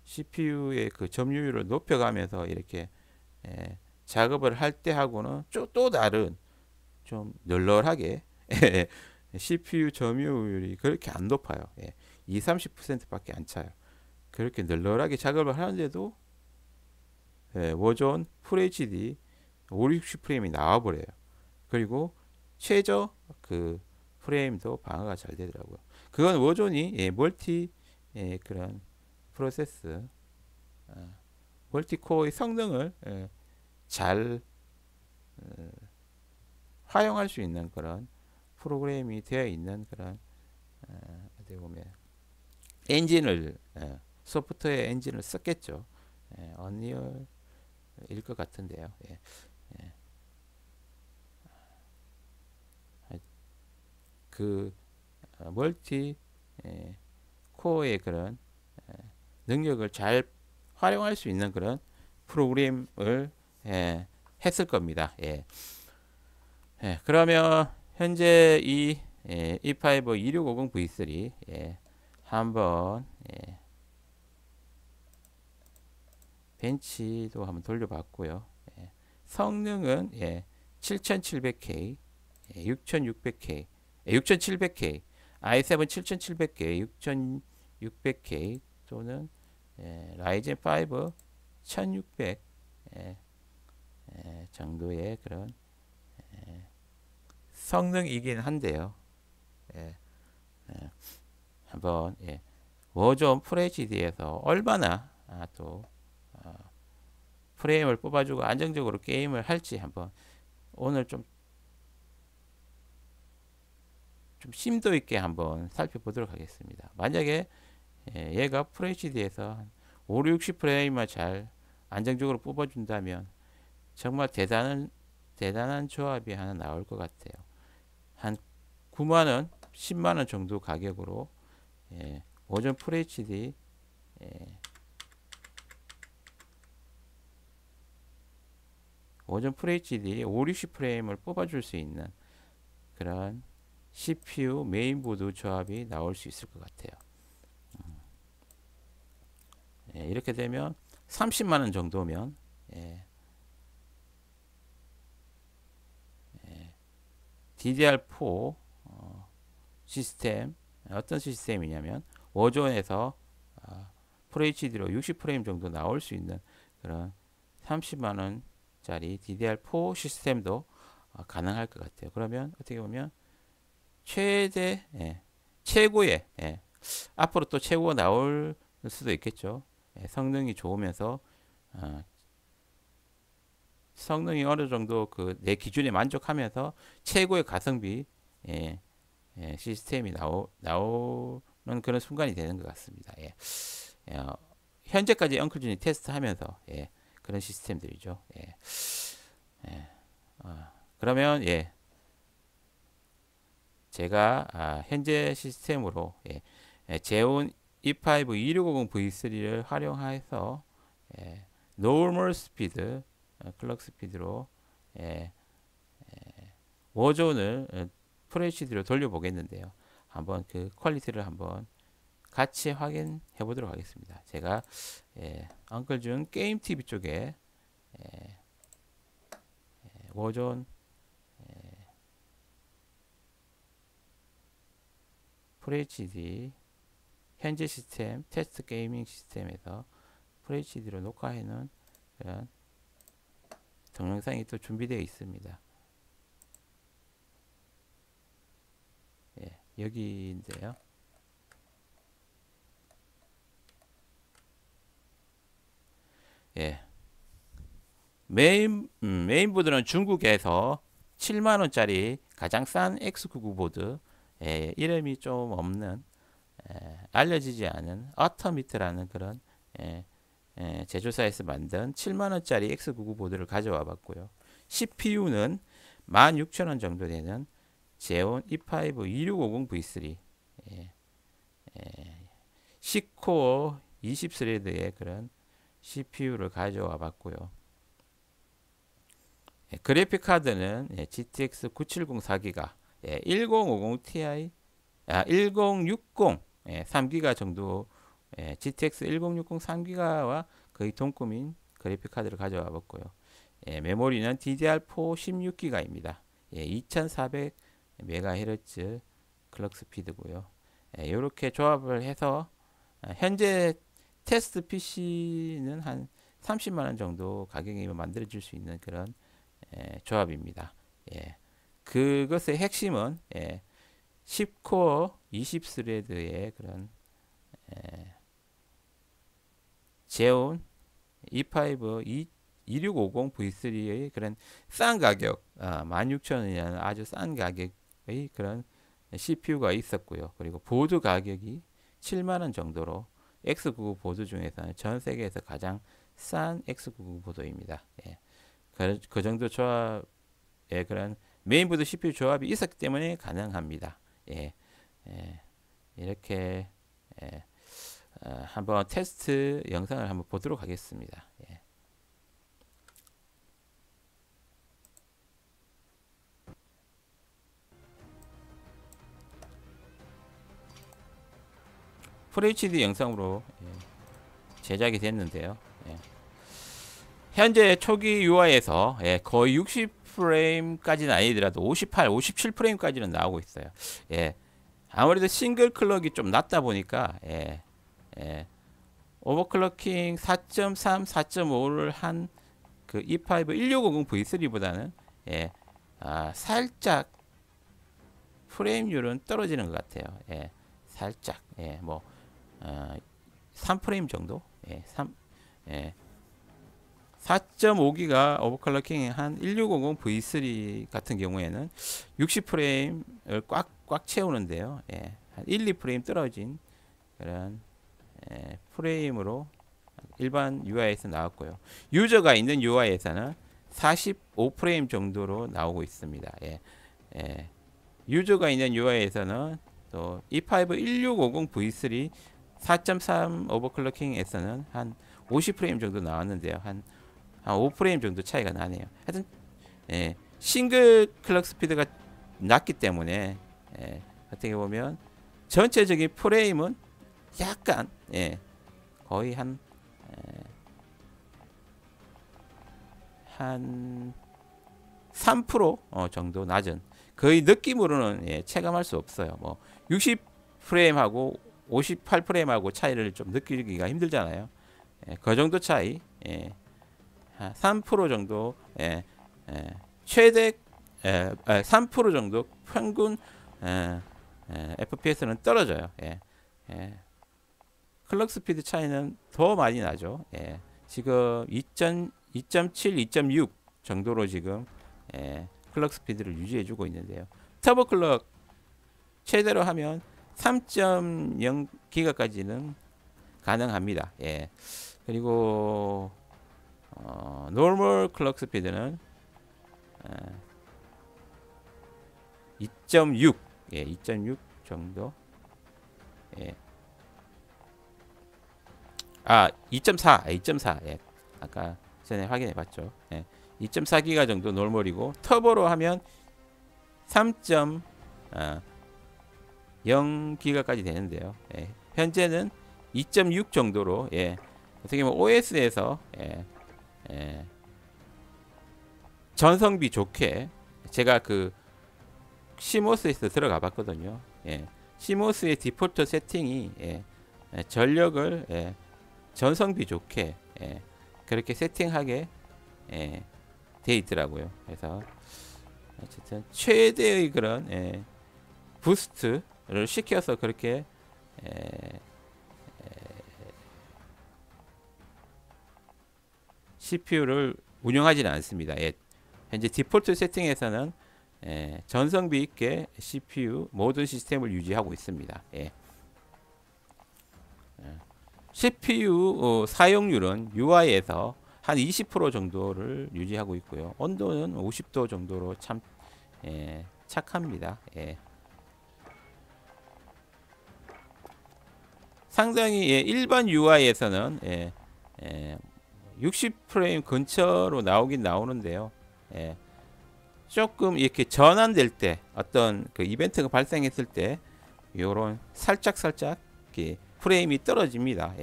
CPU의 그 점유율을 높여가면서 이렇게 작업을 할 때하고는 또 다른 좀 널널하게 CPU 점유율이 그렇게 안 높아요. 30%밖에 안 차요. 그렇게 널널하게 작업을 하는데도 워존 FHD 560프레임이 나와버려요. 그리고 최저 그 프레임도 방어가 잘 되더라고요. 그건 워존이 멀티 그런 프로세스 멀티코어의 성능을 잘 활용할 수 있는 그런 프로그램이 되어 있는 그런 어떻게 보면 엔진을 소프트웨어 엔진을 썼겠죠. 언리얼일 것 같은데요. 그 멀티 코어의 그런 능력을 잘 활용할 수 있는 그런 프로그램을 했을 겁니다. 그러면 현재 이 E5 2650 V3 한번 벤치도 한번 돌려봤고요. 성능은 7700K, 6600K, 6700K, i7 7700K, 6600K 또는 라이젠 5 1600 정도의 그런 성능이긴 한데요. 한번 워존 FHD에서 얼마나 또 프레임을 뽑아주고 안정적으로 게임을 할지 한번 오늘 좀 심도 있게 한번 살펴보도록 하겠습니다. 만약에 얘가 FHD에서 5, 60프레임만 잘 안정적으로 뽑아준다면 정말 대단한 조합이 하나 나올 것 같아요. 한 9만원, 10만원 정도 가격으로 워존 FHD 워존 FHD 5, 60프레임을 뽑아줄 수 있는 그런 CPU 메인보드 조합이 나올 수 있을 것 같아요. 이렇게 되면 30만원 정도면 DDR4 시스템 어떤 시스템이냐면 워존에서 FHD로 60프레임 정도 나올 수 있는 그런 30만원짜리 DDR4 시스템도 가능할 것 같아요. 그러면 어떻게 보면 최고의 앞으로 또 최고가 나올 수도 있겠죠. 성능이 좋으면서 성능이 어느 정도 그 내 기준에 만족하면서 최고의 가성비 시스템이 나오는 그런 순간이 되는 것 같습니다. 현재까지 엉클준이 테스트하면서 그런 시스템들이죠. 그러면 제가 현재 시스템으로 제온 E5 2650 V3를 활용해서 노멀 스피드 클럭 스피드로 워존을 FHD로 돌려보겠는데요. 한번 그 퀄리티를 한번 같이 확인해 보도록 하겠습니다. 제가 엉클준 게임 TV 쪽에 워존 FHD 현재 시스템 테스트 게이밍 시스템에서 FHD로 녹화해 놓은 그런 동영상이 또 준비되어 있습니다. 여기인데요. 메인보드는 중국에서 7만원짜리 가장 싼 X99 보드, 이름이 좀 없는 알려지지 않은 어터미트라는 그런 제조사에서 만든 7만원짜리 X99 보드를 가져와 봤고요. CPU는 16,000원 정도 되는 제온 E5 2650 V3 10코어 20스레드의 그런 CPU를 가져와 봤고요. 그래픽 카드는 GTX 970 4기가 1050 Ti 1060 3기가 정도 GTX 1060 3기가와 거의 동급인 그래픽 카드를 가져와 봤고요. 메모리는 DDR4 16기가입니다. 2400MHz 클럭 스피드고요. 이렇게 조합을 해서 현재 테스트 PC는 한 30만 원 정도 가격이면 만들어질 수 있는 그런 조합입니다. 그것의 핵심은 10코어 20스레드의 그런 제온 E5 2650 V3의 그런 싼 가격, 16,000원이라는 아주 싼 가격의 그런 CPU가 있었고요. 그리고 보드 가격이 7만원 정도로 X99 보드 중에서는 전 세계에서 가장 싼 X99 보드입니다. 그 정도 조합의 그런 메인보드 CPU 조합이 있었기 때문에 가능합니다. 이렇게 한번 테스트 영상을 한번 보도록 하겠습니다. FHD 영상으로 제작이 됐는데요. 현재 초기 UI에서 거의 60프레임까지는 아니더라도 58, 57프레임까지는 나오고 있어요. 아무래도 싱글 클럭이 좀 낮다 보니까 오버클럭킹 4.3, 4.5를 한 그 E5 1650 V3보다는 살짝 프레임률은 떨어지는 것 같아요. 살짝 뭐 3프레임 정도? 4.5기가 오버클럭킹 한 1650 V3 같은 경우에는 60프레임을 꽉 채우는데요. 한 1, 2프레임 떨어진 그런 프레임으로 일반 UI에서 나왔고요. 유저가 있는 UI에서는 45프레임 정도로 나오고 있습니다. 유저가 있는 UI에서는 또 E5 1650 V3 4.3 오버클럭킹에서는 한 50프레임 정도 나왔는데요. 한 5프레임 정도 차이가 나네요. 하여튼 싱글 클럭 스피드가 낮기 때문에 어떻게 보면 전체적인 프레임은 약간 거의 한 3% 정도 낮은, 거의 느낌으로는 체감할 수 없어요. 뭐 60프레임하고 58프레임하고 차이를 좀 느끼기가 힘들잖아요. 그 정도 차이, 3% 정도, 최대 3% 정도 평균 FPS는 떨어져요. 클럭 스피드 차이는 더 많이 나죠. 지금 2.7, 2.6 정도로 지금 클럭 스피드를 유지해주고 있는데요. 터보 클럭 최대로 하면 3.0기가까지는 가능합니다. 그리고 노멀 클럭 스피드는 2.6, 2.6 정도. 2.4. 아까 전에 확인해 봤죠. 2.4기가 정도 노멀이고, 터보로 하면 3.0기가까지 되는데요. 현재는 2.6 정도로, 어떻게 보면 OS에서 전성비 좋게, 제가 그 시모스에서 들어가 봤거든요. 시모스의 디폴트 세팅이 전력을 전성비 좋게 그렇게 세팅하게 돼 있더라고요. 그래서 어쨌든 최대의 그런 부스트를 시켜서 그렇게 CPU를 운영하지는 않습니다. 현재 디폴트 세팅에서는 전성비 있게 CPU 모든 시스템을 유지하고 있습니다. CPU 사용률은 UI에서 한 20% 정도를 유지하고 있고요. 온도는 50도 정도로 참 착합니다. 상당히 일반 UI에서는 60프레임 근처로 나오긴 나오는데요. 조금 이렇게 전환될 때, 어떤 그 이벤트가 발생했을 때 요런 살짝 이렇게 프레임이 떨어집니다.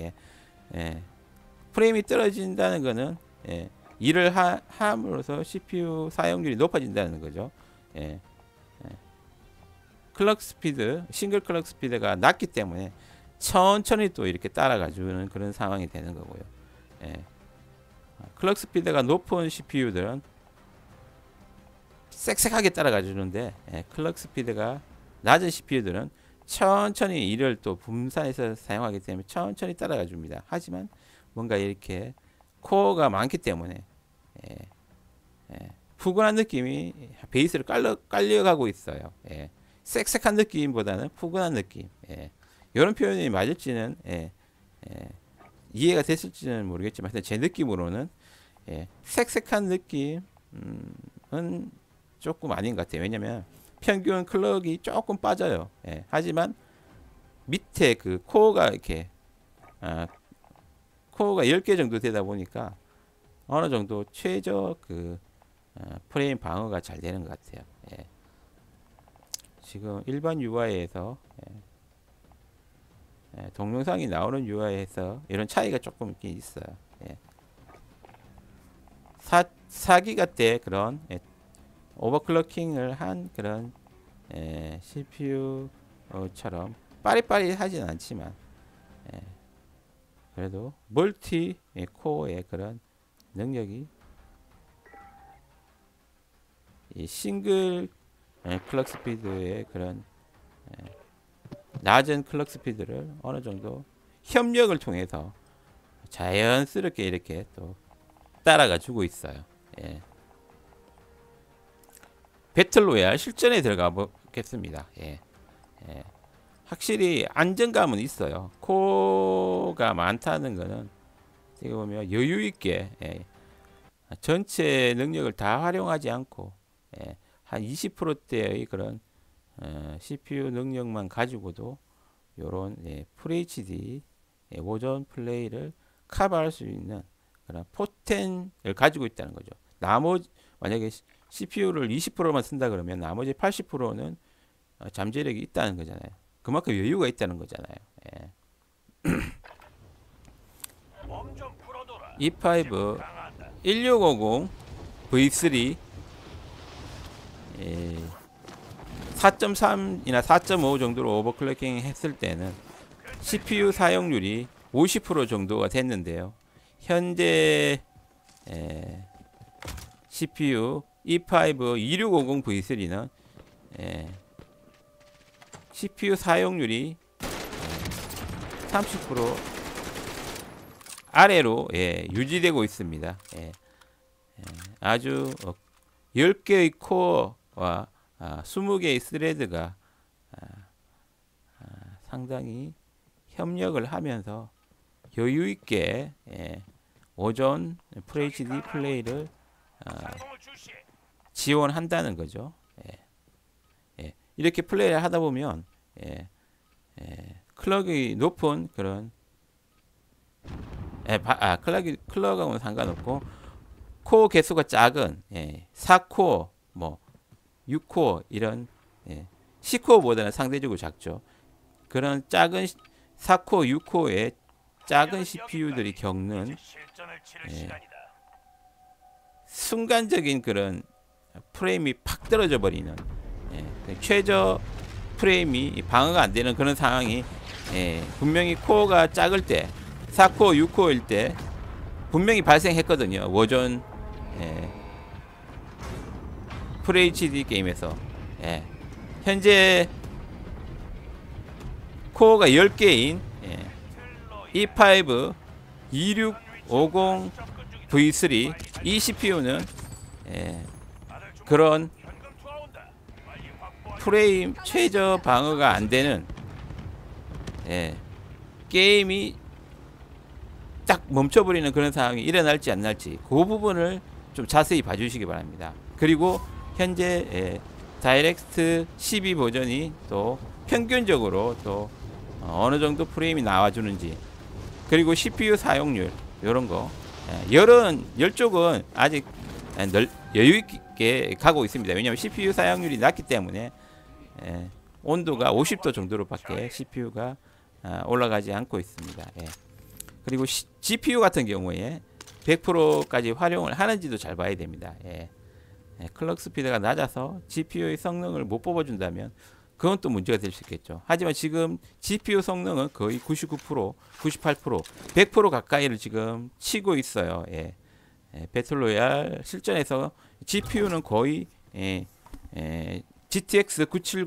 프레임이 떨어진다는 거는 일을 함으로써 CPU 사용률이 높아진다는 거죠. 클럭 스피드, 싱글 클럭 스피드가 낮기 때문에 천천히 또 이렇게 따라가주는 그런 상황이 되는 거고요. 예. 클럭 스피드가 높은 CPU들은 쌕쌕하게 따라가 주는데, 예, 클럭 스피드가 낮은 CPU들은 천천히 이를 또 분산해서 사용하기 때문에 천천히 따라가 줍니다. 하지만 뭔가 이렇게 코어가 많기 때문에 예, 예, 푸근한 느낌이 베이스를 깔려가고 있어요. 예, 쌕쌕한 느낌보다는 푸근한 느낌. 예, 이런 표현이 맞을지는 이해가 됐을지는 모르겠지만 제 느낌으로는 색색한 느낌은 조금 아닌 것 같아요. 왜냐면 평균 클럭이 조금 빠져요. 하지만 밑에 그 코어가 이렇게 코어가 10개 정도 되다 보니까 어느 정도 최저 그 프레임 방어가 잘 되는 것 같아요. 지금 일반 UI에서 동영상이 나오는 UI에서 이런 차이가 조금 있긴 있어요. 4기가 때 그런 오버클럭킹을 한 그런 CPU처럼 빠릿빠릿하진 않지만 그래도 멀티 코어의 그런 능력이 이 싱글 클럭 스피드의 그런 낮은 클럭 스피드를 어느 정도 협력을 통해서 자연스럽게 이렇게 또 따라가 주고 있어요. 배틀로얄 실전에 들어가 보겠습니다. 확실히 안정감은 있어요. 코어가 많다는 거는 지금 보면 여유 있게 전체 능력을 다 활용하지 않고 한 20%대의 그런 CPU 능력만 가지고도 요런 FHD 오전 플레이를 커버할 수 있는 그런 포텐을 가지고 있다는 거죠. 나머지 만약에 CPU를 20%만 쓴다 그러면 나머지 80%는 잠재력이 있다는 거잖아요. 그만큼 여유가 있다는 거잖아요. E5 1650 V3 4.3이나 4.5 정도로 오버클럭킹 했을 때는 CPU 사용률이 50% 정도가 됐는데요. 현재 CPU E5 2650 V3는 CPU 사용률이 30% 아래로 유지되고 있습니다. 아주 10개의 코어와 20개의 스레드가 상당히 협력을 하면서 여유 있게 오전 FHD 플레이를 지원한다는 거죠. 이렇게 플레이를 하다 보면 클럭이 높은 그런 클럭하고는 상관없고 코어 개수가 작은 4코어 뭐 6코어 이런 10코어보다는 상대적으로 작죠. 그런 작은 4코어 6코어의 작은 CPU들이 겪는 순간적인 그런 프레임이 팍 떨어져 버리는 최저 프레임이 방어가 안 되는 그런 상황이 분명히 코어가 작을 때 4코어 6코어일 때 분명히 발생했거든요. 워전 FHD 게임에서 현재 코어가 10개인 E5 2650 V3 이 CPU는 그런 프레임 최저 방어가 안 되는 게임이 딱 멈춰버리는 그런 상황이 일어날지 안 날지 그 부분을 좀 자세히 봐주시기 바랍니다. 그리고 현재 다이렉트 12 버전이 또 평균적으로 또 어느 정도 프레임이 나와주는지 그리고 CPU 사용률 이런 거 열쪽은 아직 여유 있게 가고 있습니다. 왜냐하면 CPU 사용률이 낮기 때문에 온도가 50도 정도로밖에 CPU가 올라가지 않고 있습니다. 그리고 GPU 같은 경우에 100%까지 활용을 하는지도 잘 봐야 됩니다. 클럭 스피드가 낮아서 GPU의 성능을 못 뽑아준다면 그건 또 문제가 될 수 있겠죠. 하지만 지금 GPU 성능은 거의 99%, 98%, 100% 가까이를 지금 치고 있어요. 예. 배틀로얄 실전에서 GPU는 거의 GTX 970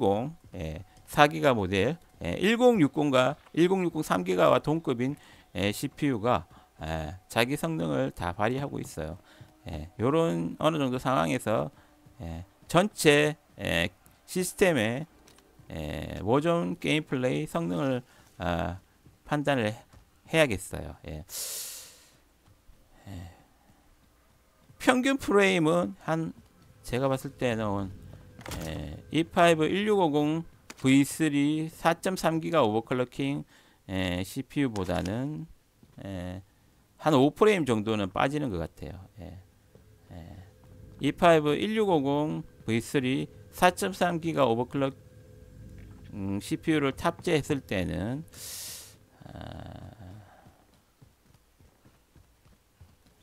4기가 모델 1060과 1060 3기가와 동급인 CPU가 자기 성능을 다 발휘하고 있어요. 요런 어느 정도 상황에서 전체 시스템의 모전 게임 플레이 성능을 판단을 해야겠어요. 평균 프레임은 한 제가 봤을 때는 E5 1650 V3 4.3기가 오버클럭킹 CPU보다는 한 5프레임 정도는 빠지는 것 같아요. E5 1650 V3 4.3기가 오버클럭 CPU를 탑재했을 때는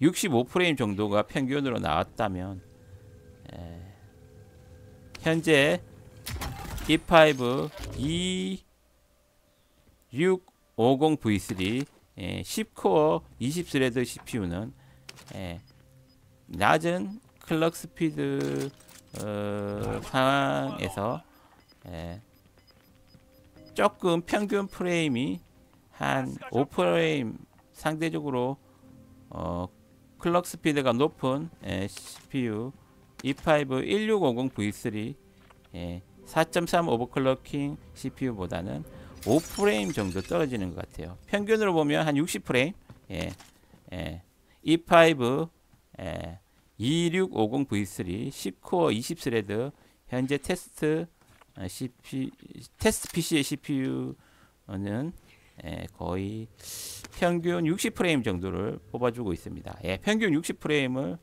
65프레임 정도가 평균으로 나왔다면 현재 E5 2650V3 10코어 20스레드 CPU는 낮은 클럭 스피드 상황에서 조금 평균 프레임이 한 5프레임 상대적으로 클럭 스피드가 높은 CPU E5 1650V3 4.3 오버클럭킹 CPU보다는 5프레임 정도 떨어지는 것 같아요. 평균으로 보면 한 60프레임. E5 2650V3 10코어 20스레드 현재 테스트 PC의 CPU는 거의 평균 60프레임 정도를 뽑아주고 있습니다. 평균 60프레임을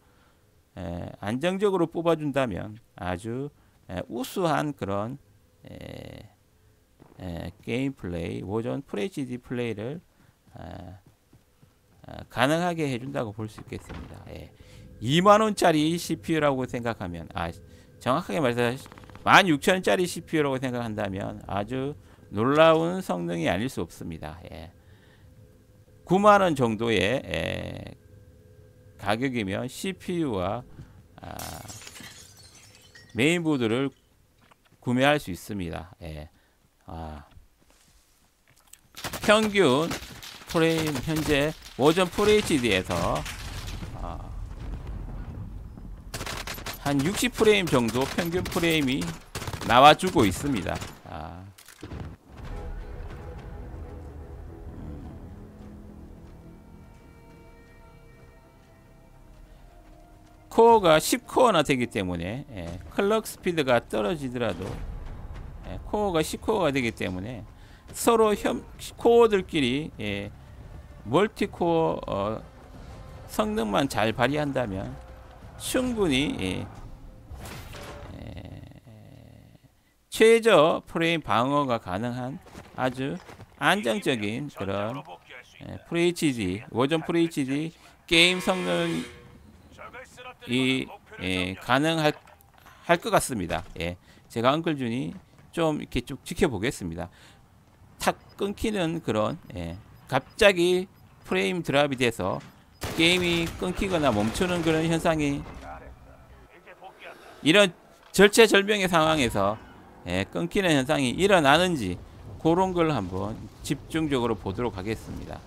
안정적으로 뽑아준다면 아주 우수한 그런 게임 플레이, 모전 FHD 플레이를 가능하게 해준다고 볼 수 있겠습니다. 2만원짜리 CPU라고 생각하면, 정확하게 말해서 16,000원짜리 CPU라고 생각한다면 아주 놀라운 성능이 아닐 수 없습니다. 9만원 정도의 가격이면 CPU와 메인보드를 구매할 수 있습니다. 평균 프레임 현재 모전 FHD에서 한 60프레임 정도 평균 프레임이 나와주고 있습니다. 코어가 10코어나 되기 때문에 클럭 스피드가 떨어지더라도 코어가 10코어가 되기 때문에 서로 코어들끼리 멀티코어 성능만 잘 발휘한다면 충분히 최저 프레임 방어가 가능한 아주 안정적인 그런 FHD, 모전 FHD 게임 성능이 가능할 것 같습니다. 제가 엉클준이 좀 이렇게 쭉 지켜보겠습니다. 탁 끊기는 그런 갑자기 프레임 드랍이 돼서 게임이 끊기거나 멈추는 그런 현상이 이런 절체절명의 상황에서 끊기는 현상이 일어나는지 그런 걸 한번 집중적으로 보도록 하겠습니다.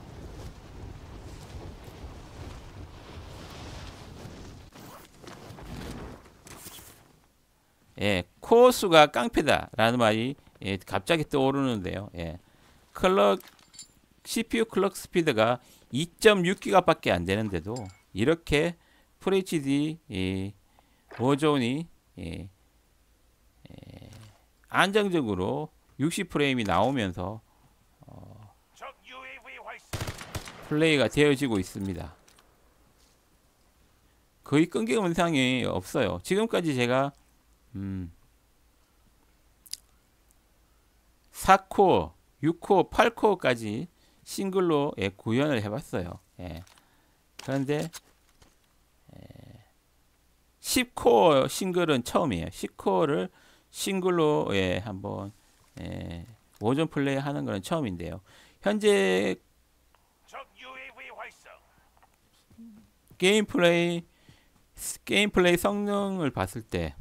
코어 수가 깡패다 라는 말이 갑자기 떠오르는데요. CPU 클럭 스피드가 2.6기가 밖에 안 되는데도 이렇게 FHD 모전이 안정적으로 60프레임이 나오면서 플레이가 되어지고 있습니다. 거의 끊김 현상이 없어요. 지금까지 제가 4코어, 6코어, 8코어까지 싱글로 구현을 해봤어요. 그런데 10코어 싱글은 처음이에요. 10코어를 싱글로 한번 오전 플레이 하는 거는 처음인데요. 현재 게임 플레이 성능을 봤을 때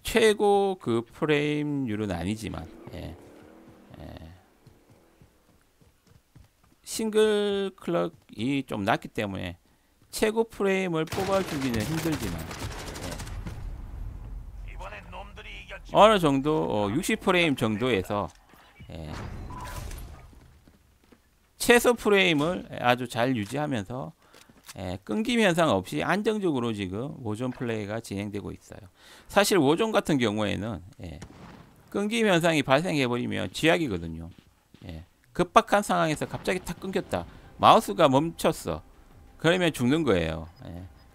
최고 그 프레임률은 아니지만 싱글 클럭이 좀 낮기 때문에 최고 프레임을 뽑아주기는 힘들지만 어느 정도 60프레임 정도에서 최소 프레임을 아주 잘 유지하면서 끊김 현상 없이 안정적으로 지금 오전 플레이가 진행되고 있어요. 사실 오전 같은 경우에는 끊김 현상이 발생해 버리면 쥐약이거든요. 급박한 상황에서 갑자기 탁 끊겼다. 마우스가 멈췄어. 그러면 죽는 거예요.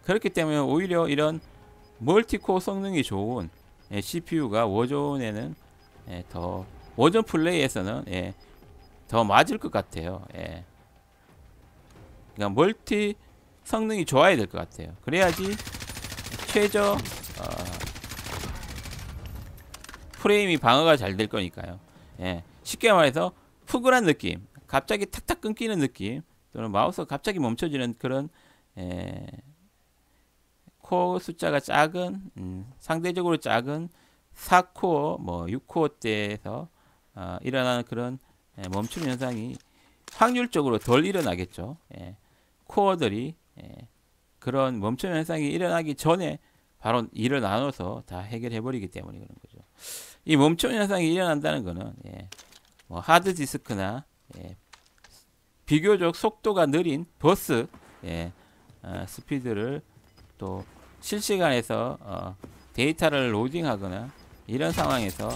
그렇기 때문에 오히려 이런 멀티코어 성능이 좋은 CPU가 워존에는 더 워존 플레이에서는 더 맞을 것 같아요. 그러니까 멀티 성능이 좋아야 될 것 같아요. 그래야지 최저 프레임이 방어가 잘 될 거니까요. 쉽게 말해서 푸근한 느낌, 갑자기 탁탁 끊기는 느낌, 또는 마우스가 갑자기 멈춰지는 그런 코어 숫자가 작은 상대적으로 작은 4코어, 뭐 6코어대에서 일어나는 그런 멈춤 현상이 확률적으로 덜 일어나겠죠. 코어들이 그런 멈춤 현상이 일어나기 전에 바로 일어나서 다 해결해 버리기 때문에 그런 거죠. 이 멈춤 현상이 일어난다는 거는 뭐 하드 디스크나 비교적 속도가 느린 버스 스피드를 또 실시간에서 데이터를 로딩하거나 이런 상황에서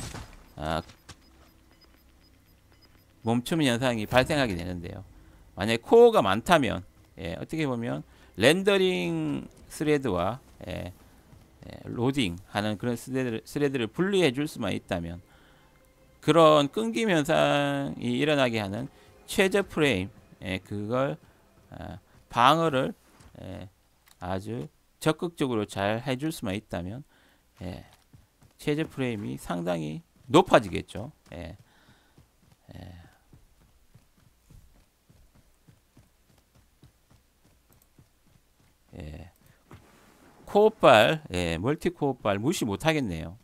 멈춤 현상이 발생하게 되는데요. 만약에 코어가 많다면 어떻게 보면 렌더링 스레드와 로딩하는 그런 스레드를 분리해 줄 수만 있다면 그런 끊김 현상이 일어나게 하는 최저 프레임 그걸 방어를 아주 적극적으로 잘 해줄 수만 있다면 최저 프레임이 상당히 높아지겠죠. 코어빨, 멀티 코어빨 무시 못하겠네요.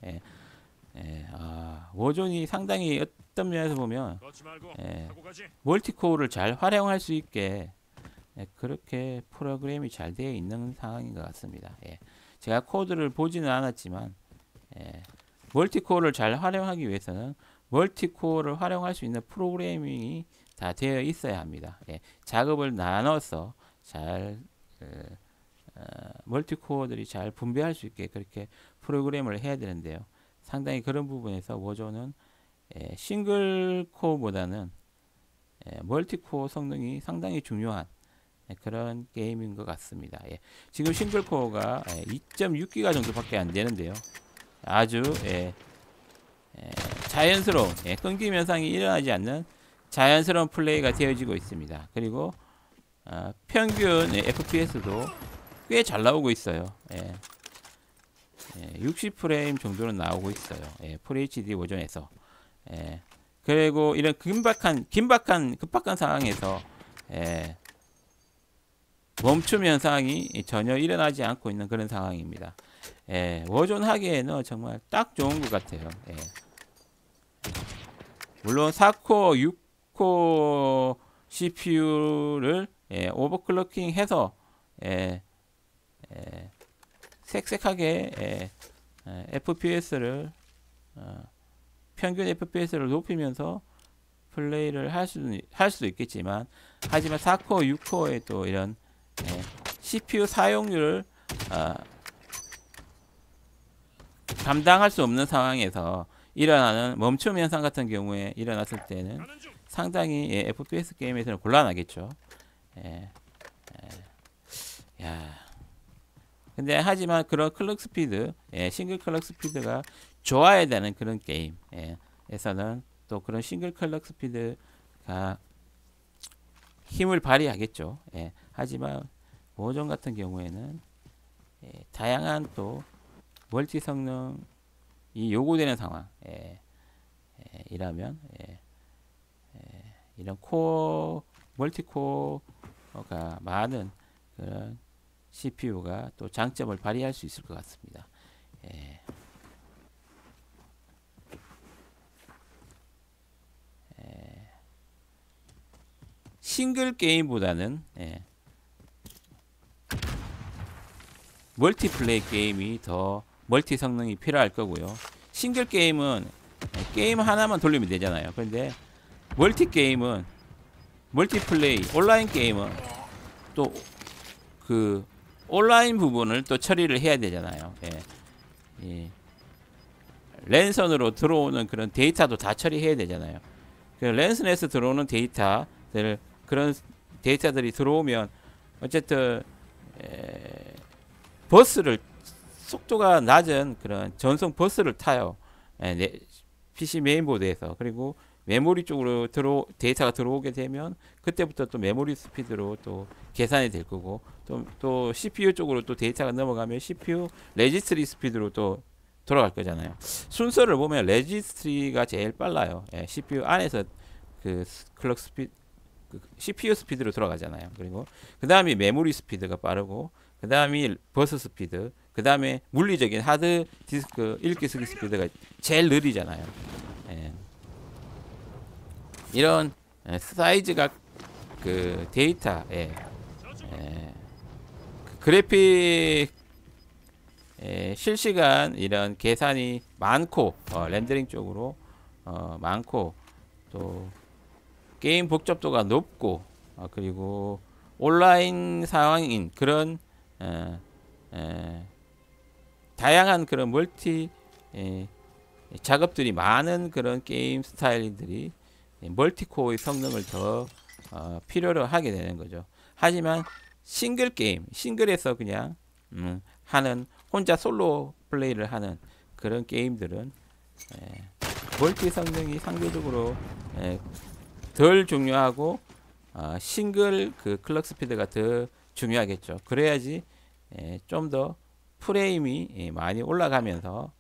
워존이 상당히 어떤 면에서 보면 멀티 코어를 잘 활용할 수 있게 그렇게 프로그램이 잘 되어 있는 상황인 것 같습니다. 제가 코드를 보지는 않았지만 멀티 코어를 잘 활용하기 위해서는 멀티 코어를 활용할 수 있는 프로그래밍이 다 되어 있어야 합니다. 작업을 나눠서 잘 멀티 코어들이 잘 분배할 수 있게 그렇게 프로그램을 해야 되는데요. 상당히 그런 부분에서 워존은 싱글 코어보다는 멀티 코어 성능이 상당히 중요한 그런 게임인 것 같습니다. 지금 싱글 코어가 2.6기가 정도밖에 안 되는데요. 아주 자연스러운 끊김 현상이 일어나지 않는 자연스러운 플레이가 되어지고 있습니다. 그리고 평균 FPS도 꽤 잘 나오고 있어요. 60프레임 정도는 나오고 있어요. FHD 버전에서. 그리고 이런 급박한 상황에서 멈춤 현상이 전혀 일어나지 않고 있는 그런 상황입니다. 워존 하기에는 정말 딱 좋은 것 같아요. 물론 4코어, 6코어 CPU를 오버클럭킹 해서 색색하게 FPS를 평균 FPS를 높이면서 플레이를 할 수도 있겠지만 하지만 4코어, 6코어의 또 이런 CPU 사용률을 감당할 수 없는 상황에서 일어나는 멈춤 현상 같은 경우에 일어났을 때는 상당히 FPS 게임에서는 곤란하겠죠. 근데 하지만 그런 클럭 스피드, 싱글 클럭 스피드가 좋아야 되는 그런 게임에서는 또 그런 싱글 클럭 스피드가 힘을 발휘하겠죠. 하지만 워존 같은 경우에는 다양한 또 멀티 성능이 요구되는 상황, 이라면 이런 코어 멀티코어가 많은 그런 CPU가 또 장점을 발휘할 수 있을 것 같습니다. 싱글 게임보다는 멀티플레이 게임이 더 멀티 성능이 필요할 거고요. 싱글 게임은 게임 하나만 돌리면 되잖아요. 그런데 멀티 게임은 멀티플레이 온라인 게임은 또 그 온라인 부분을 또 처리를 해야 되잖아요. 랜선으로 들어오는 그런 데이터도 다 처리해야 되잖아요. 그 랜선에서 들어오는 데이터들 그런 데이터들이 들어오면 어쨌든 버스를 속도가 낮은 그런 전송 버스를 타요. PC 메인보드에서. 그리고 메모리 쪽으로 데이터가 들어오게 되면 그때부터 또 메모리 스피드로 또 계산이 될 거고 또 CPU 쪽으로 또 데이터가 넘어가면 CPU 레지스트리 스피드로 또 돌아갈 거잖아요. 순서를 보면 레지스트리가 제일 빨라요. CPU 안에서 그 클럭 스피드 CPU 스피드로 돌아가잖아요. 그리고 그 다음에 메모리 스피드가 빠르고 그 다음이 버스 스피드 그 다음에 물리적인 하드 디스크 읽기 쓰기 스피드가 제일 느리잖아요. 이런 사이즈가 그 데이터에 그래픽 실시간 이런 계산이 많고 렌더링 쪽으로 많고 또 게임 복잡도가 높고 그리고 온라인 상황인 그런 다양한 그런 멀티 작업들이 많은 그런 게임 스타일들이 멀티코어의 성능을 더 필요로 하게 되는 거죠. 하지만 싱글 게임, 싱글에서 그냥 하는 혼자 솔로 플레이를 하는 그런 게임들은 멀티 성능이 상대적으로 덜 중요하고 싱글 그 클럭 스피드가 더 중요하겠죠. 그래야지 좀 더 프레임이 많이 올라가면서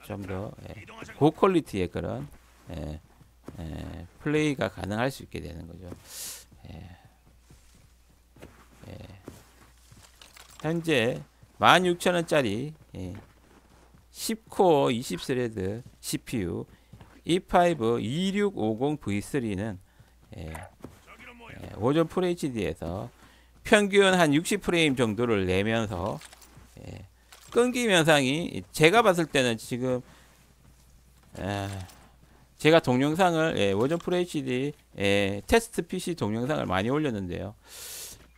좀 더 고퀄리티의 그런 플레이가 가능할 수 있게 되는 거죠. 현재 16,000원짜리 10코어 20스레드 CPU E5 2650V3는 오전 FHD에서 평균 한 60프레임 정도를 내면서 끊김 현상이 제가 봤을 때는 지금 제가 동영상을 오전 FHD 테스트 PC 동영상을 많이 올렸는데요.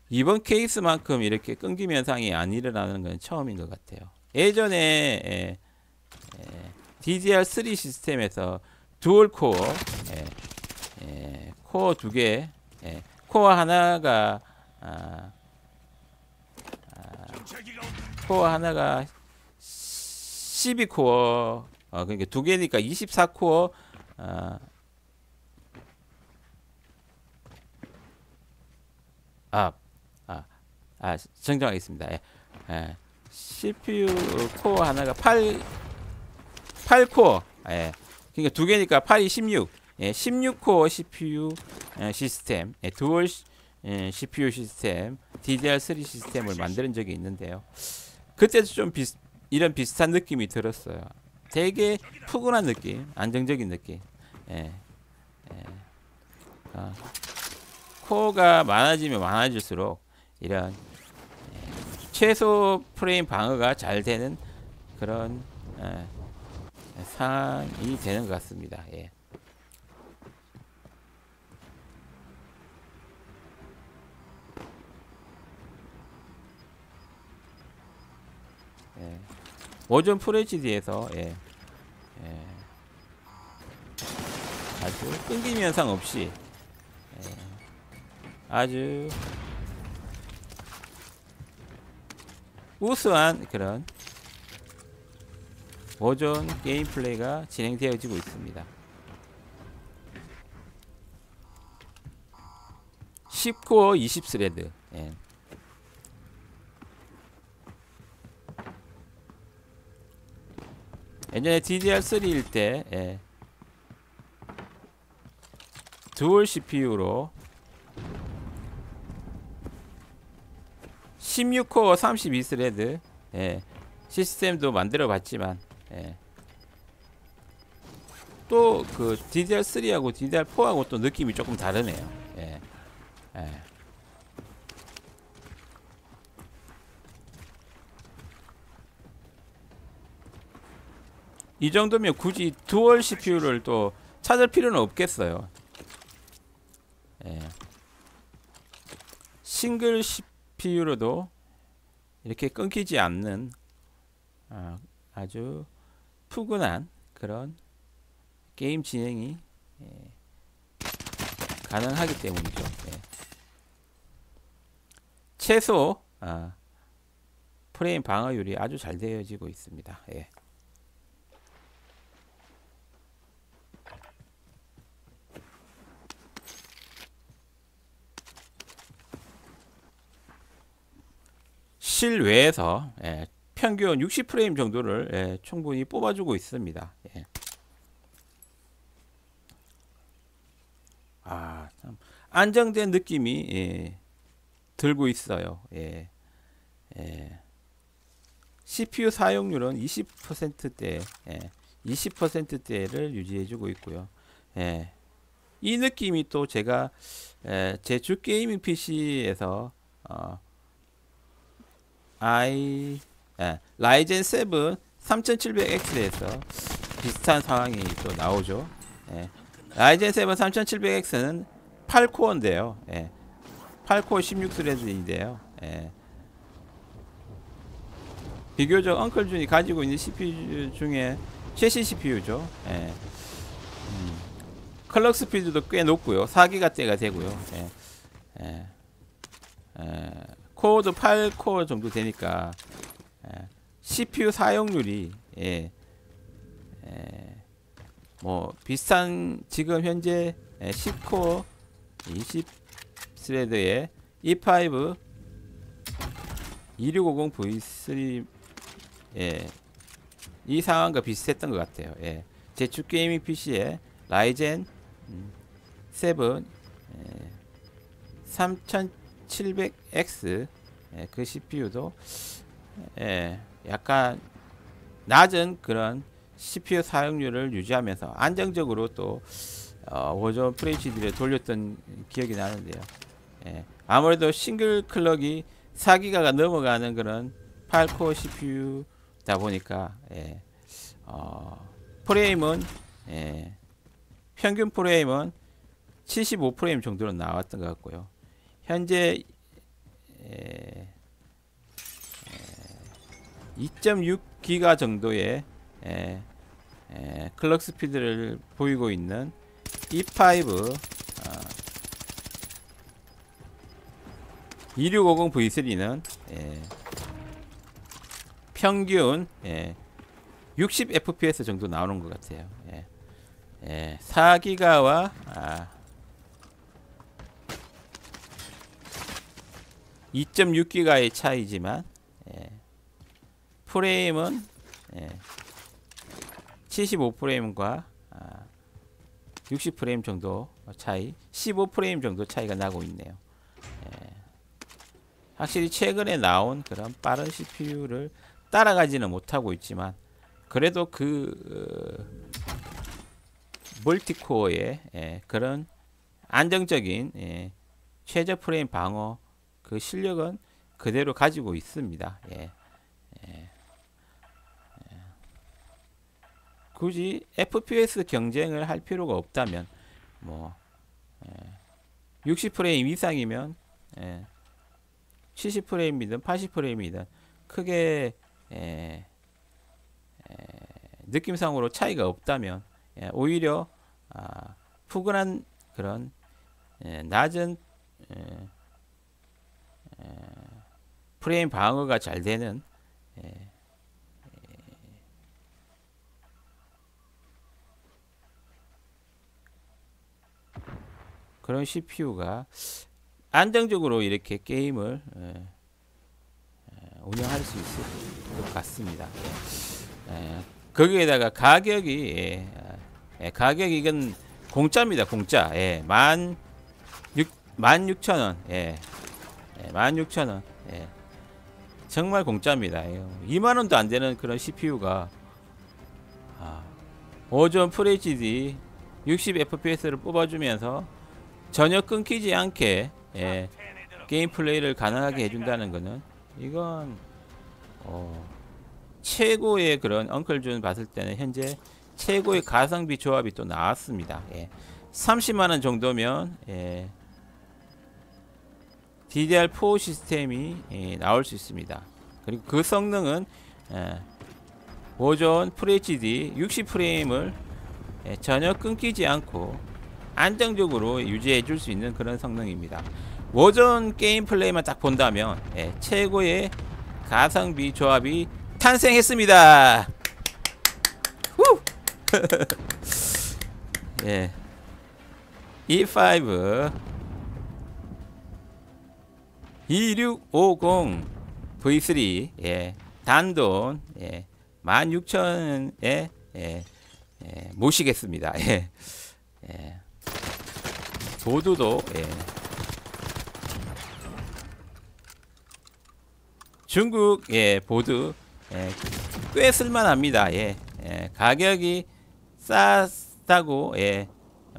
이번 케이스만큼 이렇게 끊김 현상이 안 일어나는 건 처음인 것 같아요. 예전에 DDR3 시스템에서 듀얼 코어 코어 두 개 코어 하나가 코어 하나가 12코어 그러니까 두 개니까 24코어 정정하겠습니다. CPU 코어 하나가 8코어 그러니까 두 개니까 8이 16 16코어 CPU 시스템 듀얼 CPU 시스템 DDR3 시스템을 만드는 적이 있는데요. 그때도 좀 이런 비슷한 느낌이 들었어요. 되게 푸근한 느낌, 안정적인 느낌. 코어가 많아지면 많아질수록 이런 최소 프레임 방어가 잘 되는 그런 상황이 되는 것 같습니다. 오전 FHD에서 아주 끊김 현상 없이 아주 우수한 그런 오전 게임 플레이가 진행되어지고 있습니다. 10코어 20스레드 예전에 DDR3일 때 듀얼 CPU로 16코어 32스레드 시스템도 만들어 봤지만 또 그 DDR3하고 DDR4하고 또 느낌이 조금 다르네요. 이 정도면 굳이 듀얼 CPU를 또 찾을 필요는 없겠어요. 싱글 CPU로도 이렇게 끊기지 않는 아주 푸근한 그런 게임 진행이 가능하기 때문이죠. 최소 프레임 방어율이 아주 잘 되어지고 있습니다. 실외에서 평균 60프레임 정도를 충분히 뽑아주고 있습니다. 참 안정된 느낌이 들고 있어요. CPU 사용률은 20%대, 20%대를 유지해주고 있고요. 이 느낌이 또 제가 제 주 게이밍 PC에서 라이젠 7 3700X에서 비슷한 상황이 또 나오죠. 라이젠 7 3700X는 8코어인데요. 8코어 16스레드인데요. 비교적 엉클준이 가지고 있는 CPU 중에 최신 CPU죠. 클럭 스피드도 꽤 높고요. 4기가대가 되고요. 코어도 8코어 정도 되니까 CPU 사용률이 뭐 비슷한 지금 현재 10코어 20스레드의 E5 2650V3 이 상황과 비슷했던 것 같아요. 제 주 게이밍 PC에 라이젠 7 3700X 그 CPU도 약간 낮은 그런 CPU 사용률을 유지하면서 안정적으로 또 워전 FHD를 돌렸던 기억이 나는데요. 아무래도 싱글 클럭이 4기가가 넘어가는 그런 8코어 CPU다 보니까 프레임은 평균 프레임은 75프레임 정도로 나왔던 것 같고요. 현재 2.6기가 정도의 클럭 스피드를 보이고 있는 E5 2650V3는 평균 60fps 정도 나오는 것 같아요. 4기가와 2.6기가의 차이지만 프레임은 75프레임과 60프레임 정도 차이, 15프레임 정도 차이가 나고 있네요. 확실히 최근에 나온 그런 빠른 CPU를 따라가지는 못하고 있지만 그래도 그 멀티코어의 그런 안정적인 최저 프레임 방어 그 실력은 그대로 가지고 있습니다. 굳이 FPS 경쟁을 할 필요가 없다면 뭐 60프레임 이상이면 70프레임이든 80프레임이든 크게 느낌상으로 차이가 없다면 오히려 푸근한 그런 낮은 프레임 방어가 잘 되는 그런 CPU가 안정적으로 이렇게 게임을 운영할 수 있을 것 같습니다. 거기에다가 가격이 가격이 이건 공짜입니다. 공짜. 예. 16,000원. 예. 예. 16,000원. 예. 정말 공짜입니다. 예. 2만원도 안 되는 그런 CPU가 오전 FHD 60fps를 뽑아주면서 전혀 끊기지 않게 예. 게임 플레이를 가능하게 해준다는 거는 이건 최고의 그런 엉클준 봤을 때는 현재 최고의 가성비 조합이 또 나왔습니다. 예. 30만원 정도면 예. DDR4 시스템이 예, 나올 수 있습니다. 그리고 그 성능은 예. 오전 FHD 60프레임을 예, 전혀 끊기지 않고 안정적으로 유지해 줄 수 있는 그런 성능입니다. 오전 게임 플레이만 딱 본다면 예, 최고의 가성비 조합이 탄생했습니다. 후! 예. E5 2650 V3 예. 단돈 예. 16,000원에 예. 예. 모시겠습니다. 예. 예. 보드도 예. 중국 예. 보드 예. 꽤 쓸만합니다. 예. 예. 가격이 싸다고 예.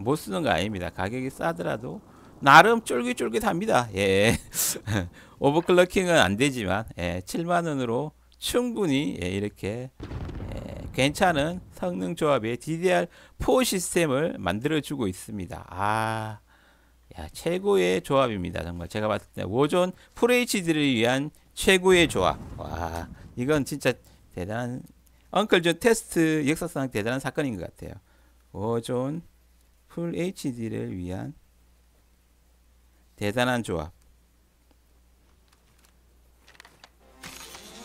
못 쓰는 거 아닙니다. 가격이 싸더라도 나름 쫄깃쫄깃합니다. 예. 오버클럭킹은 안 되지만 예. 7만원으로 충분히 예. 이렇게 괜찮은 성능 조합의 DDR4 시스템을 만들어주고 있습니다. 야, 최고의 조합입니다. 정말 제가 봤을 때 오존 FHD를 위한 최고의 조합. 와, 이건 진짜 대단한 엉클존 테스트 역사상 대단한 사건인 것 같아요. 오존 FHD를 위한 대단한 조합.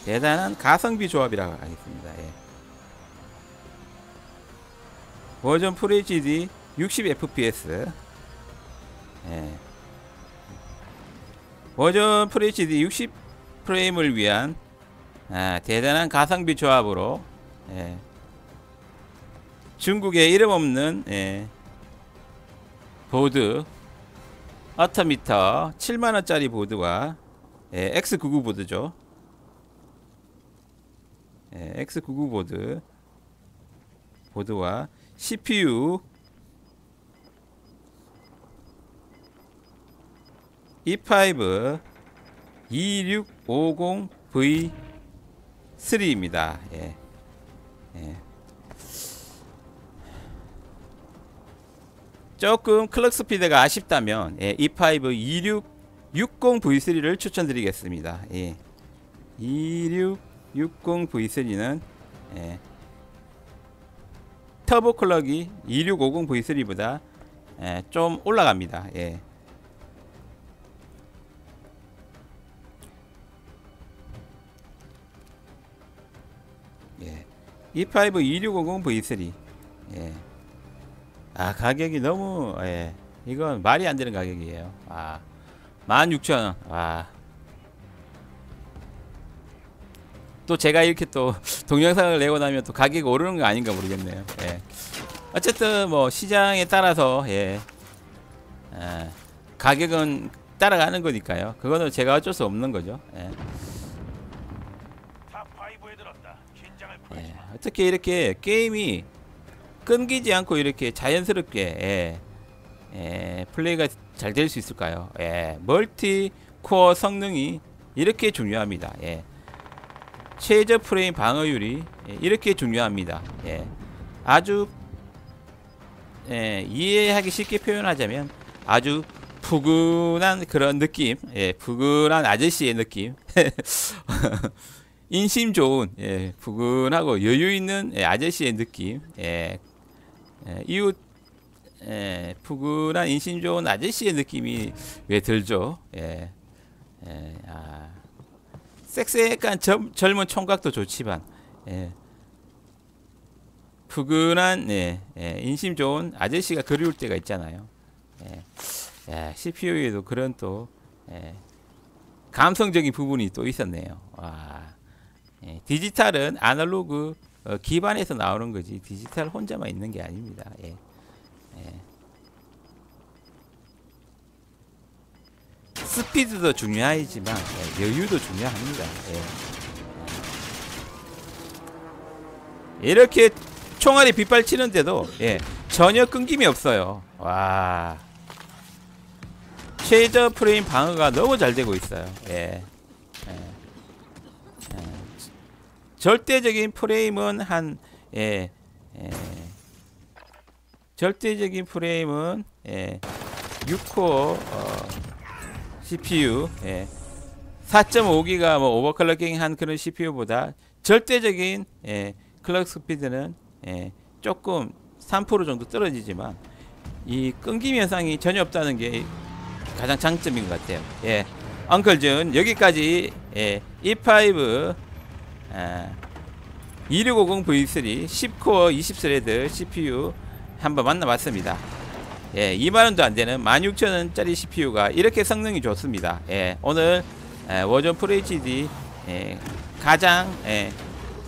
대단한 가성비 조합이라고 하겠습니다. 예. 오존 FHD 60fps 예. 오존 FHD 60프레임을 위한 대단한 가성비 조합으로 예. 중국의 이름 없는 예. 보드 어터미터 7만원짜리 보드와 예. X99 보드죠. 예. X99 보드와 CPU E5 2650V3입니다. 예. 예. 조금 클럭 스피드가 아쉽다면 예, E5 2660V3를 추천드리겠습니다. 예. 2660V3는 예. 터보 클럭이 2650V3보다 예, 좀 올라갑니다. 예. 예. E5 2650V3 예. 가격이 너무 예. 이건 말이 안 되는 가격이에요. 16,000원. 또 제가 이렇게 또 동영상을 내고 나면 또 가격이 오르는 거 아닌가 모르겠네요. 예. 어쨌든 뭐 시장에 따라서 예. 가격은 따라가는 거니까요. 그거는 제가 어쩔 수 없는 거죠. 예. 예. 어떻게 이렇게 게임이 끊기지 않고 이렇게 자연스럽게 플레이가 잘 될 수 있을까요? 멀티 코어 성능이 이렇게 중요합니다. 최저 프레임 방어율이 이렇게 중요합니다. 아주 이해하기 쉽게 표현하자면 아주 푸근한 그런 느낌, 푸근한 아저씨의 느낌, 인심 좋은 푸근하고 여유 있는 아저씨의 느낌, 이웃 푸근한 인심 좋은 아저씨의 느낌이 왜 들죠? 섹시한 젊은 총각도 좋지만 푸근한 인심 좋은 아저씨가 그리울 때가 있잖아요. CPU에도 그런 또 감성적인 부분이 또 있었네요. 디지털은 아날로그 기반에서 나오는 거지 디지털 혼자만 있는 게 아닙니다. 스피드도 중요하지만 여유도 중요합니다. 이렇게 총알이 빗발치는데도 전혀 끊김이 없어요. 와, 최저 프레임 방어가 너무 잘 되고 있어요. 절대적인 프레임은 한 절대적인 프레임은 6코어 CPU 4.5기가 뭐 오버클럭킹 한 그런 CPU보다 절대적인 클럭 스피드는 조금 3% 정도 떨어지지만 이 끊김 현상이 전혀 없다는 게 가장 장점인 것 같아요. 엉클준 여기까지 E5 2650V3 10코어 20스레드 CPU 한번 만나봤습니다. 2만원도 안되는 16,000원짜리 CPU가 이렇게 성능이 좋습니다. 오늘 워전 FHD 가장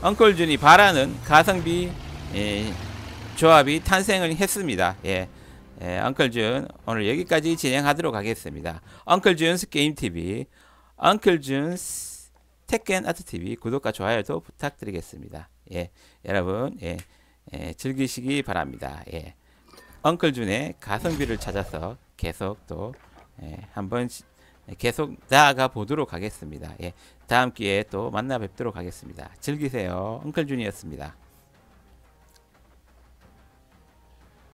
엉클준이 바라는 가성비 조합이 탄생을 했습니다. 엉클준 오늘 여기까지 진행하도록 하겠습니다. 엉클준스 게임TV, 엉클준스 테켄아트TV 구독과 좋아요도 부탁드리겠습니다. 여러분 즐기시기 바랍니다. 엉클준의 가성비를 찾아서 계속 또 한번 계속 나아가 보도록 하겠습니다. 다음 기회에 또 만나 뵙도록 하겠습니다. 즐기세요. 엉클준이었습니다.